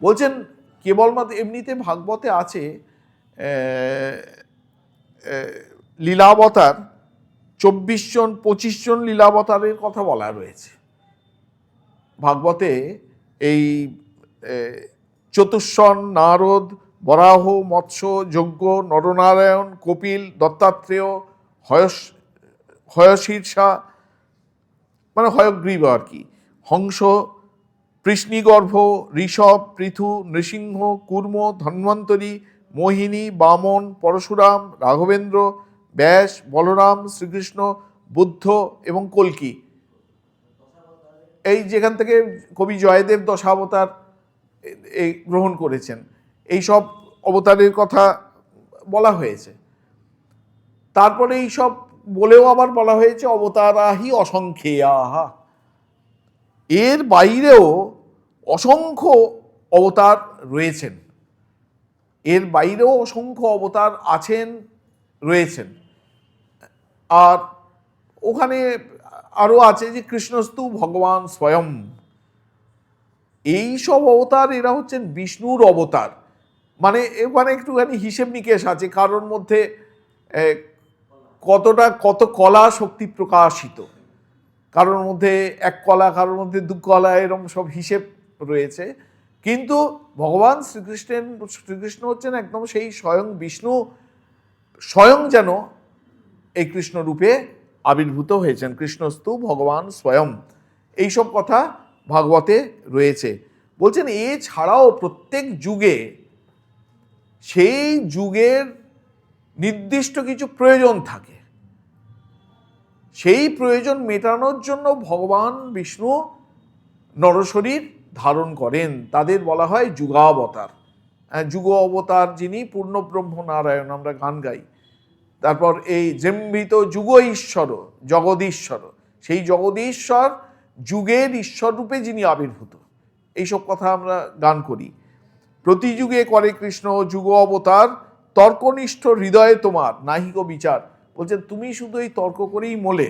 বলছেন কেবলমাত্র এমনিতে ভাগবতে আছে লীলাবতার 24 জন 25 জন লীলাবতারের কথা বলা রয়েছে ভাগবতে। এই চতুষ্ষণ, নারদ, বরাহ, মৎস্য, যজ্ঞ, নরনারায়ণ, কপিল, দত্তাত্রেয়, হয়শীর্ষা মানে হয়গ্রীব আর কি, হংস, কৃষ্ণিগর্ভ, ঋষভ, পৃথু, নৃসিংহ, কূর্ম, ধন্বন্তরী, মোহিনী, বামন, পরশুরাম, রাঘবেন্দ্র, ব্যাস, বলরাম, শ্রীকৃষ্ণ, বুদ্ধ এবং কল্কি। এই যেখান থেকে কবি জয়দেব দশাবতার এই গ্রহণ করেছেন, এই সব অবতারের কথা বলা হয়েছে। তারপরে এই সব বলেও আবার বলা হয়েছে অবতারাহি অসংখ্যেয়াহা, এর বাইরেও অসংখ্য অবতার রয়েছেন, এর বাইরেও অসংখ্য অবতার রয়েছেন। আর ওখানে আরও আছে যে কৃষ্ণস্তু ভগবান স্বয়ং, এই সব অবতার এরা হচ্ছেন বিষ্ণুর অবতার। মানে ওখানে একটুখানি হিসেব নিকেশ আছে, কারোর মধ্যে কত কলা শক্তি প্রকাশিত, কারোর মধ্যে এক কলা, কারোর মধ্যে দু কলা, এরকম সব হিসেব রয়েছে। কিন্তু ভগবান শ্রীকৃষ্ণ হচ্ছেন একদম সেই স্বয়ং বিষ্ণু, স্বয়ং যেন এই কৃষ্ণ রূপে আবির্ভূত হয়েছেন। কৃষ্ণস্তু ভগবান স্বয়ং, এইসব কথা ভাগবতে রয়েছে। বলছেন এছাড়াও প্রত্যেক যুগে সেই যুগের নির্দিষ্ট কিছু প্রয়োজন থাকে, সেই প্রয়োজন মেটানোর জন্য ভগবান বিষ্ণু নরশরীর ধারণ করেন, তাদের বলা হয় যুগাবতার। যুগ অবতার যিনি পূর্ণব্রহ্ম নারায়ণ, আমরা গান গাই। তারপর এই জৃম্ভিত যুগ ঈশ্বর জগদীশ্বর, সেই জগদীশ্বর যুগের ঈশ্বর রূপে যিনি আবির্ভূত, এইসব কথা আমরা গান করি। প্রতি যুগে করে কৃষ্ণ যুগ অবতার, তর্কনিষ্ঠ হৃদয়ে তোমার নাহিক বিচার। বলছেন তুমি শুধু এই তর্ক করেই মোলে,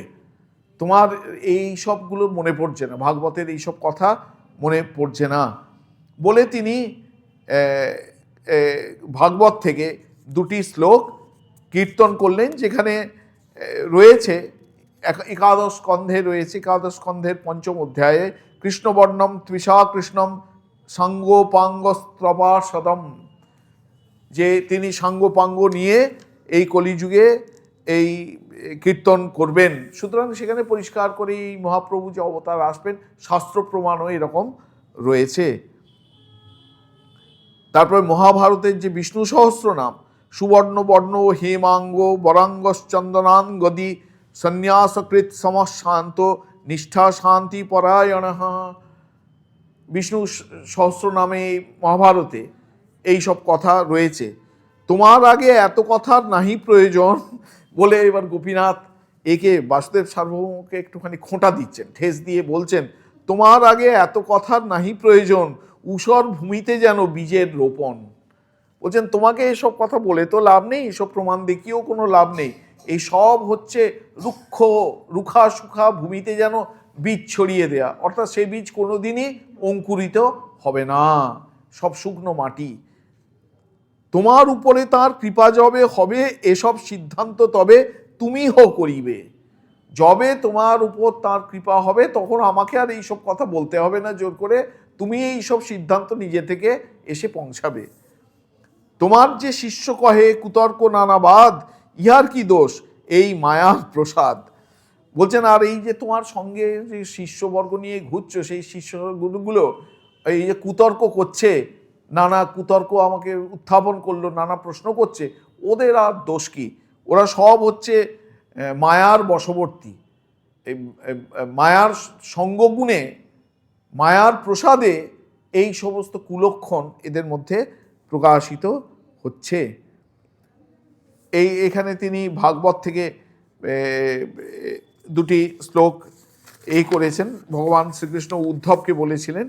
তোমার এই সবগুলো মনে পড়ছে না, ভাগবতের এইসব কথা মনে পড়ছে না বলে তিনি ভাগবত থেকে দুটি শ্লোক কীর্তন করলেন, যেখানে রয়েছে একাদশ স্কন্ধে রয়েছে, একাদশ স্কন্ধের পঞ্চম অধ্যায়ে কৃষ্ণবর্ণম ত্বিষা কৃষ্ণম সাঙ্গোপাঙ্গস্ত্রপাশদম, যে তিনি সাঙ্গোপাঙ্গ নিয়ে এই কলিযুগে এই কীর্তন করবেন। সুতরাং সেখানে পরিষ্কার করে এই মহাপ্রভু যে অবতার আসবেন শাস্ত্র প্রমাণও এরকম রয়েছে। তারপরে মহাভারতের যে বিষ্ণু সহস্র নাম, সুবর্ণ বর্ণ হেমাঙ্গ বরাঙ্গশ্চন্দনান গদি সন্ন্যাসকৃত সমশান্ত নিষ্ঠা শান্তি পরায়ণ, বিষ্ণু সহস্র নামে মহাভারতে এই সব কথা রয়েছে। তোমার আগে এত কথার নাহি প্রয়োজন বলে এবার গোপীনাথ একে বাসুদেব সার্বভৌমকে একটুখানি খোঁটা দিচ্ছেন, ঠেস দিয়ে বলছেন, তোমার আগে এত কথার নাহি প্রয়োজন, ঊষর ভূমিতে যেন বীজের রোপণ। বলছেন তোমাকে এসব কথা বলে তো লাভ নেই, এসব প্রমাণ দেখিয়েও কোনো লাভ নেই, এই সব হচ্ছে রুখা সুখা ভূমিতে যেন বীজ ছড়িয়ে দেয়া, অর্থাৎ সেই বীজ কোনোদিনই অঙ্কুরিত হবে না, সব শুকনো মাটি। তোমার উপরে তার কৃপা যবে হবে এসব সিদ্ধান্ত তবে তুমি করিবে। যবে তোমার উপর তার কৃপা হবে তখন আমাকে আর এইসব কথা বলতে হবে না জোর করে, তুমি এইসব সিদ্ধান্ত নিজে থেকে এসে পৌঁছাবে। তোমার যে শিষ্য কহে কুতর্ক নানাবাদ, ইহার কি দোষ, এই মায়ার প্রসাদ। বলছেন আর এই যে তোমার সঙ্গে যে শিষ্যবর্গ নিয়ে ঘুরছো, সেই শিষ্যগুলো এই যে কুতর্ক করছে, নানা কুতর্ক আমাকে উত্থাপন করলো, নানা প্রশ্ন করছে, ওদের আর দোষ কি? ওরা সব হচ্ছে মায়ার বশবর্তী, মায়ার সঙ্গগুণে, মায়ার প্রসাদে এই সমস্ত কুলক্ষণ এদের মধ্যে প্রকাশিত হচ্ছে। এখানে তিনি ভাগবত থেকে দুটি শ্লোক এই করেছেন, ভগবান শ্রীকৃষ্ণ উদ্ধবকে বলেছিলেন,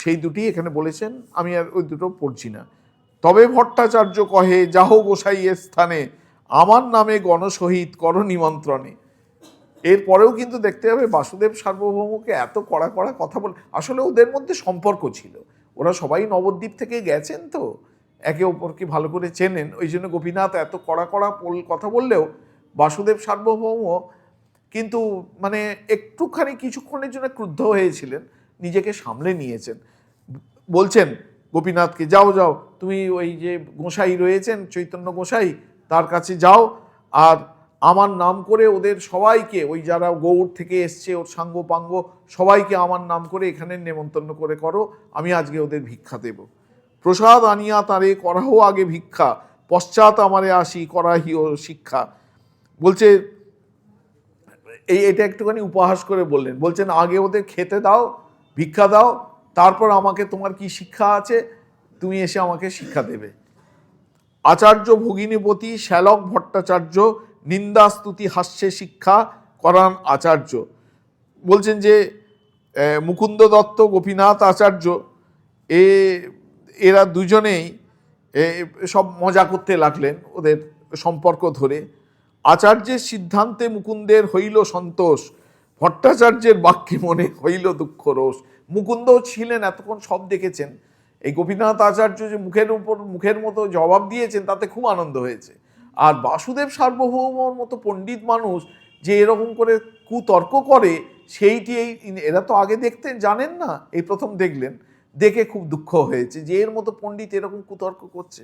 সেই দুটি এখানে বলেছেন, আমি আর ওই দুটো পড়ছি না। তবে ভট্টাচার্য কহে যাহো গোসাইয়ের স্থানে, আমার নামে গণসহিত কর নিমন্ত্রণে। এরপরেও কিন্তু দেখতে হবে বাসুদেব সার্বভৌমকে এত কড়া কড়া কথা বলে, আসলে ওদের মধ্যে সম্পর্ক ছিল, ওরা সবাই নবদ্বীপ থেকে গেছেন তো একে অপরকে ভালো করে চেনেন, ওই জন্য গোপীনাথ এত কড়া কড়া কথা বললেও বাসুদেব সার্বভৌম কিন্তু মানে একটুখানি কিছুক্ষণের জন্য ক্রুদ্ধ হয়েছিলেন, নিজেকে সামলে নিয়েছেন। বলছেন গোপীনাথকে, যাও যাও তুমি ওই যে গোসাই রয়েছেন চৈতন্য গোসাই, তার কাছে যাও, আর আমার নাম করে ওদের সবাইকে, ওই যারা গৌড় থেকে এসছে ওর সাঙ্গ পাঙ্গ সবাইকে আমার নাম করে এখানে নেমন্তন্ন করে করো, আমি আজকে ওদের ভিক্ষা দেব। প্রসাদ আনিয়া তারে করাহো আগে ভিক্ষা, পশ্চাৎ আমারে আসি করাহিও শিক্ষা। বলছে এটা একটুখানি উপহাস করে বললেন, বলছেন আগে ওদের খেতে দাও, ভিক্ষা দাও, তারপর আমাকে তোমার কি শিক্ষা আছে তুমি এসে আমাকে শিক্ষা দেবে। আচার্য ভগিনীপতি শ্যালক ভট্টাচার্য, নিন্দা স্তুতি হাস্যে শিক্ষা করান আচার্য। বলছেন যে মুকুন্দ দত্ত গোপীনাথ আচার্য এরা দুজনেই সব মজা করতে লাগলেন ওদের সম্পর্ক ধরে। আচার্যের সিদ্ধান্তে মুকুন্দের হইল সন্তোষ, ভট্টাচার্যের বাক্যে মনে হইল দুঃখ রোষ। মুকুন্দও ছিলেন এতক্ষণ, সব দেখেছেন, এই গোপীনাথ আচার্য যে মুখের মতো জবাব দিয়েছেন তাতে খুব আনন্দ হয়েছে। আর বাসুদেব সার্বভৌমর মতো পণ্ডিত মানুষ যে এরকম করে কুতর্ক করে, সেইটি এরা তো আগে দেখতেন জানেন না, এই প্রথম দেখলেন, দেখে খুব দুঃখ হয়েছে যে এর মতো পণ্ডিত এরকম কুতর্ক করছে।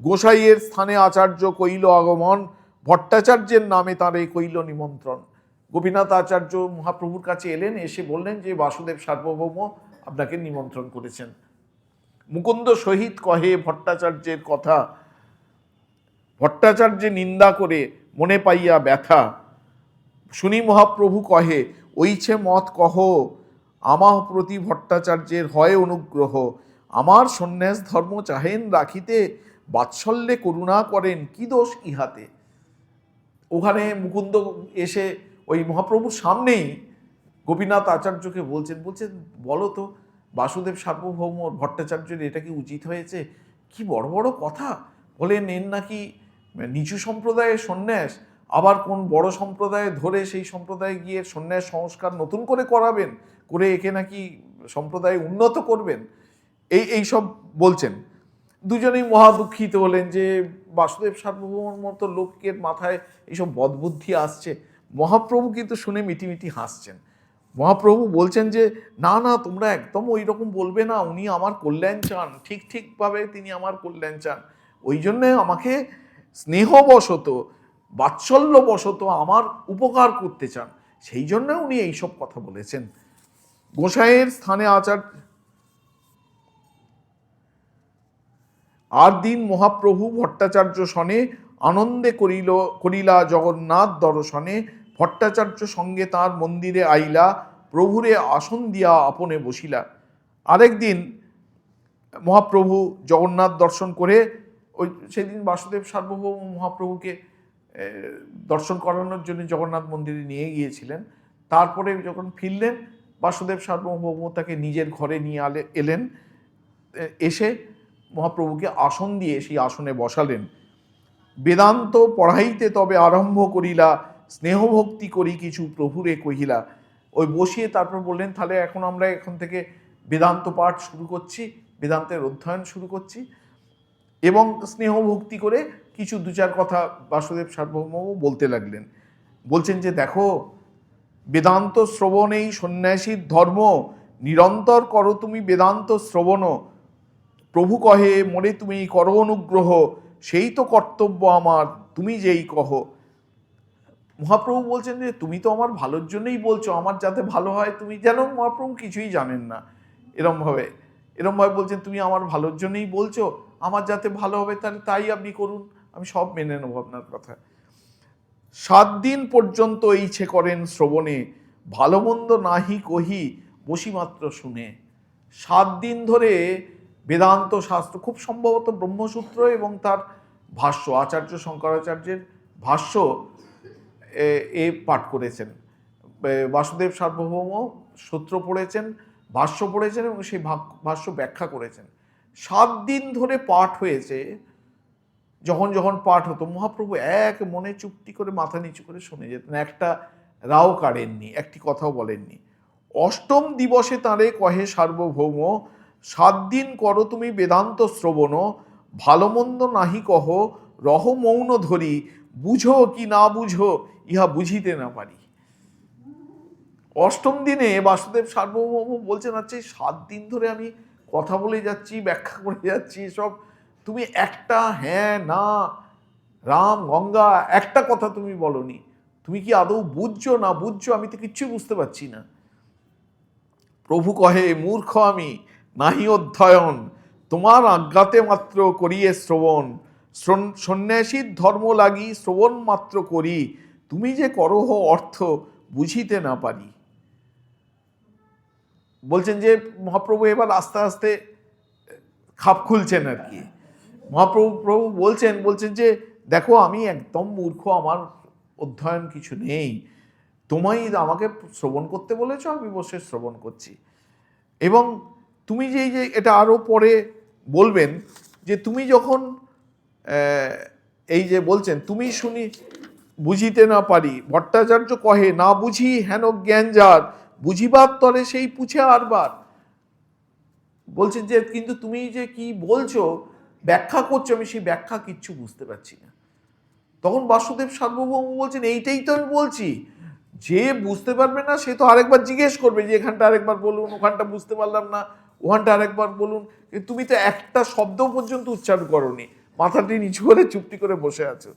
গোসাইয়ের স্থানে আচার্য কইল আগমন, ভট্টাচার্যের নামে তাঁরে কইল নিমন্ত্রণ। গোপীনাথ আচার্য মহাপ্রভুর কাছে এলেন, এসে বললেন যে বাসুদেব সার্বভৌম আপনাকে নিমন্ত্রণ করেছেন। মুকুন্দ সহিত কহে ভট্টাচার্যের কথা, ভট্টাচার্যে নিন্দা করে মনে পাইয়া ব্যথা। শুনি মহাপ্রভু কহে ওইছে মত কহ, আমার প্রতি ভট্টাচার্যের হয় অনুগ্রহ। আমার সন্ন্যাস ধর্ম চাহেন রাখিতে, বাৎসল্যে করুণা করেন কি দোষ ইহাতে। ওখানে মুকুন্দ এসে ওই মহাপ্রভুর সামনেই গোপীনাথ আচার্যকে বলছেন বলো তো বাসুদেব সার্বভৌম ভট্টাচার্যের এটা কি উচিত হয়েছে? কি বড় বড় কথা বলেন, এর নাকি নিচু সম্প্রদায়ের সন্ন্যাস, আবার কোন বড় সম্প্রদায়ে ধরে সেই সম্প্রদায়ে গিয়ে সন্ন্যাস সংস্কার নতুন করে করাবেন, করে একে নাকি সম্প্রদায় উন্নত করবেন, এই সব বলছেন। দুজনেই মহা দুঃখিত হলেন যে বাসুদেব সার্বভৌমর মতো লোকের মাথায় এইসব বদবুদ্ধি আসছে। মহাপ্রভু কিন্তু শুনে মিটিমিটি হাসছেন। মহাপ্রভু বলছেন যে না না, তোমরা একদম ওই রকম বলবে না, উনি আমার কল্যাণ চান, ঠিকভাবে তিনি আমার কল্যাণ চান, ওই জন্যে আমাকে স্নেহবশত বাৎসল্যবশত আমার উপকার করতে চান, সেই জন্য উনি এইসব কথা বলেছেন। গোসাইয়ের স্থানে আর দিন মহাপ্রভু ভট্টাচার্য সনে আনন্দে করিলা জগন্নাথ দর্শনে। ভট্টাচার্য সঙ্গে তার মন্দিরে আইলা, প্রভুরে আসন দিয়া আপনে বসিলা। আরেকদিন মহাপ্রভু জগন্নাথ দর্শন করে, ওই সেদিন বাসুদেব সার্বভৌম মহাপ্রভুকে দর্শন করানোর জন্য জগন্নাথ মন্দিরে নিয়ে গিয়েছিলেন। তারপরে যখন ফিরলেন, বাসুদেব সার্বভৌম তাকে নিজের ঘরে নিয়ে এলেন, এসে মহাপ্রভুকে আসন দিয়ে সেই আসনে বসালেন। বেদান্ত পড়াইতে তবে আরম্ভ করিলা, স্নেহভক্তি করি কিছু প্রভুরে কহিলা। ওই বসিয়ে তারপর বললেন, তাহলে আমরা এখন থেকে বেদান্ত পাঠ শুরু করছি, বেদান্তের অধ্যয়ন শুরু করছি। এবং স্নেহ ভক্তি করে কিছু দু চার কথা বাসুদেব সার্বভৌম বলতে লাগলেন। বলছেন যে দেখো, বেদান্ত শ্রবণেই সন্ন্যাসীর ধর্ম, নিরন্তর করো তুমি বেদান্ত শ্রবণ। প্রভু কহে মনে তুমি করো অনুগ্রহ, সেই তো কর্তব্য আমার তুমি যেই কহ। মহাপ্রভু বলছেন যে তুমি তো আমার ভালোর জন্যই বলছো, আমার যাতে ভালো হয় তুমি, যেন মহাপ্রভু কিছুই জানেন না এরমভাবে বলছেন, তুমি আমার ভালোর জন্যই বলছো, আমার যাতে ভালো হবে তাহলে তাই আপনি করুন, আমি সব মেনে নেব আপনার কথা। 7 দিন পর্যন্ত ইচ্ছে করেন শ্রবণে, ভালো মন্দ নাহি কহি বসি মাত্র শুনে। 7 দিন ধরে বেদান্ত শাস্ত্র, খুব সম্ভবত ব্রহ্মসূত্র এবং তার ভাষ্য, আচার্য শঙ্করাচার্যের ভাষ্য পাঠ করেছেন। বাসুদেব সার্বভৌম সূত্র পড়েছেন, ভাষ্য পড়েছেন এবং সেই ভাষ্য ব্যাখ্যা করেছেন। 7 দিন ধরে পাঠ হয়েছে। যখন পাঠ হতো, মহাপ্রভু এক মনে চুপটি করে মাথা নিচু করে শুনে যেতেন, একটা রাও কাড়েননি, একটি কথাও বলেননি। 8ম দিবসে তাঁরে কহে সার্বভৌম, 7 দিন করো তুমি বেদান্ত শ্রবণ, ভালো মন্দ নাহি কহ রহ মৌন ধরি, বুঝো কি না বুঝো ইহা বুঝিতে না পারি। 8ম দিনে বাসুদেব সার্বভৌম বলছেন, আচ্ছা 7 দিন ধরে আমি কথা বলে যাচ্ছি, ব্যাখ্যা করে যাচ্ছি, সব তুমি একটা হ্যাঁ না রাম গঙ্গা একটা কথা তুমি বলনি, তুমি কি আদৌ বুঝছো না বুঝছো, আমি তো কিচ্ছু বুঝতে পারছি না। প্রভু কহে মূর্খ আমি, নাহি অধ্যয়ন, তোমার আজ্ঞাতে মাত্র করিয়ে শ্রবণ। সন্ন্যাসীর ধর্ম লাগি শ্রবণ মাত্র করি, তুমি যে করহ অর্থ বুঝিতে না পারি। বলছেন যে মহাপ্রভু এবার আস্তে আস্তে খাপ খুলছেন আর কি। মহাপ্রভু বলছেন যে দেখো, আমি একদম মূর্খ, আমার অধ্যয়ন কিছু নেই, তোমায় আমাকে শ্রবণ করতে বলেছো, আমি বসে শ্রবণ করছি। এবং তুমি যে এটা আরও পরে বলবেন, যে তুমি যখন এই যে বলছেন তুমি শুনি বুঝিতে না পারি, ভট্টাচার্য কহে না বুঝি হেন জ্ঞান যার, বুঝিবার তরে সেই পুছে আরবার। বলছেন যে কিন্তু তুমি যে কি বলছো, ব্যাখ্যা করছো, আমি সেই ব্যাখ্যা কিচ্ছু বুঝতে পারছি না। তখন বাসুদেব সার্বভৌম বলছেন, এইটাই তো আমি বলছি, যে বুঝতে পারবে না সে তো আরেকবার জিজ্ঞেস করবে যে এখানটা আরেকবার বলুন, ওখানটা বুঝতে পারলাম না, ওখানটা আরেকবার বলুন। তুমি তো একটা শব্দ পর্যন্ত উচ্চারণ করোনি, মাথাটি নিচু করে চুপটি করে বসে আছো।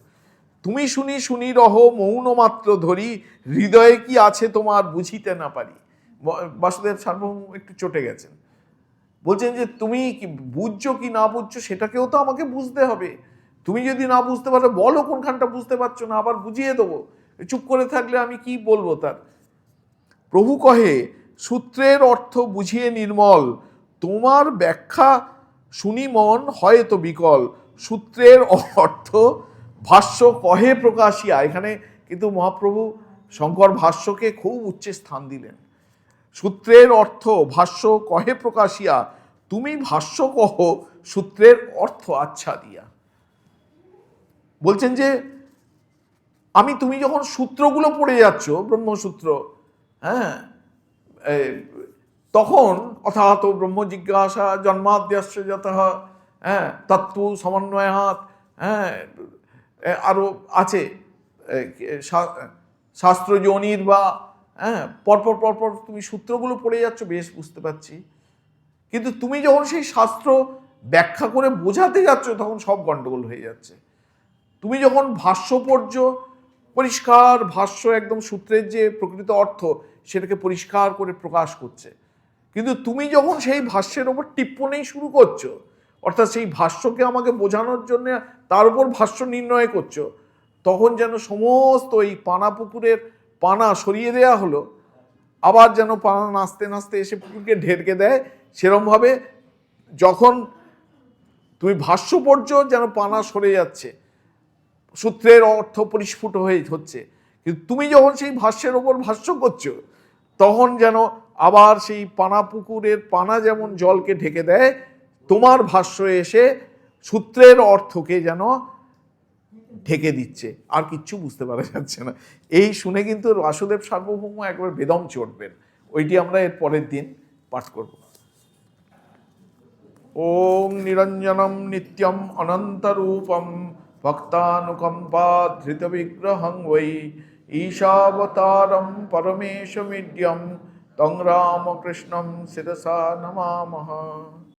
তুমি শুনি রহ মৌন মাত্র ধরি, হৃদয়ে কি আছে তোমার বুঝিতে না পারি। বাসুদেব সার্বভৌম একটু চটে গেছেন। বলছেন যে তুমি কি বুঝছো কি না বুঝছো সেটাকেও তো আমাকে বুঝতে হবে। তুমি যদি না বুঝতে পারো বলো কোনখানটা বুঝতে পারছো না, আবার বুঝিয়ে দেবো। চুপ করে থাকলে আমি কি বলবো তার। প্রভু কহে সূত্রের অর্থ বুঝিয়ে নির্মল, তোমার ব্যাখ্যা শুনি মন হয় তো বিকল। সূত্রের অর্থ ভাষ্য কহে প্রকাশিয়া, এখানে কিন্তু মহাপ্রভু শঙ্কর ভাষ্যকে খুব উচ্চে স্থান দিলেন। সূত্রের অর্থ ভাষ্য কহে প্রকাশিয়া, তুমি ভাষ্য কহ সূত্রের অর্থ আচ্ছা দিয়া। বলছেন যে তুমি যখন সূত্রগুলো পড়ে যাচ্ছ, ব্রহ্মসূত্র, হ্যাঁ, তখন অথাত ব্রহ্ম জিজ্ঞাসা জন্মাদ্যস্য যতঃ, হ্যাঁ, তত্ত্ব সমন্বয়াৎ, হ্যাঁ, আরও আছে শাস্ত্র যোনির বা, হ্যাঁ, পরপর তুমি সূত্রগুলো পড়ে যাচ্ছ, বেশ বুঝতে পারছি। কিন্তু তুমি যখন সেই শাস্ত্র ব্যাখ্যা করে বোঝাতে যাচ্ছ তখন সব গন্ডগোল হয়ে যাচ্ছে। তুমি যখন ভাষ্য পড়ছো, পরিষ্কার ভাষ্য, একদম সূত্রের যে প্রকৃত অর্থ সেটাকে পরিষ্কার করে প্রকাশ করছে। কিন্তু তুমি যখন সেই ভাষ্যের ওপর টিপ্পনী শুরু করছো, অর্থাৎ সেই ভাষ্যকে আমাকে বোঝানোর জন্য তার উপর ভাষ্য নির্ণয় করছো, তখন যেন সমস্ত এই পানা পুকুরের পানা সরিয়ে দেয়া হলো, আবার যেন পানা নাচতে নাচতে এসে পুকুরকে ঢেকে দেয়। সেরমভাবে যখন তুমি ভাষ্য পড়ছো যেন পানা সরে যাচ্ছে, সূত্রের অর্থ পরিস্ফুট হয়ে হচ্ছে, কিন্তু তুমি যখন সেই ভাষ্যের ওপর ভাষ্য করছো তখন যেন আবার সেই পানা পুকুরের পানা যেমন জলকে ঢেকে দেয়, তোমার ভাষ্য এসে সূত্রের অর্থকে যেন ঢেকে দিচ্ছে, আর কিচ্ছু বুঝতে পারা যাচ্ছে না। এই শুনে কিন্তু বাসুদেব সার্বভৌম একবার বেদম চড়বেন। ওইটি আমরা এর পরের দিন পাঠ করব। ওম নিরঞ্জনম নিত্যম অনন্তরূপম ভক্তানুকম্পা ধৃত বিগ্রহং বৈ ঈশাবতারম পরমেশমিড্যম তং রামকৃষ্ণম শিরসা নমামহ।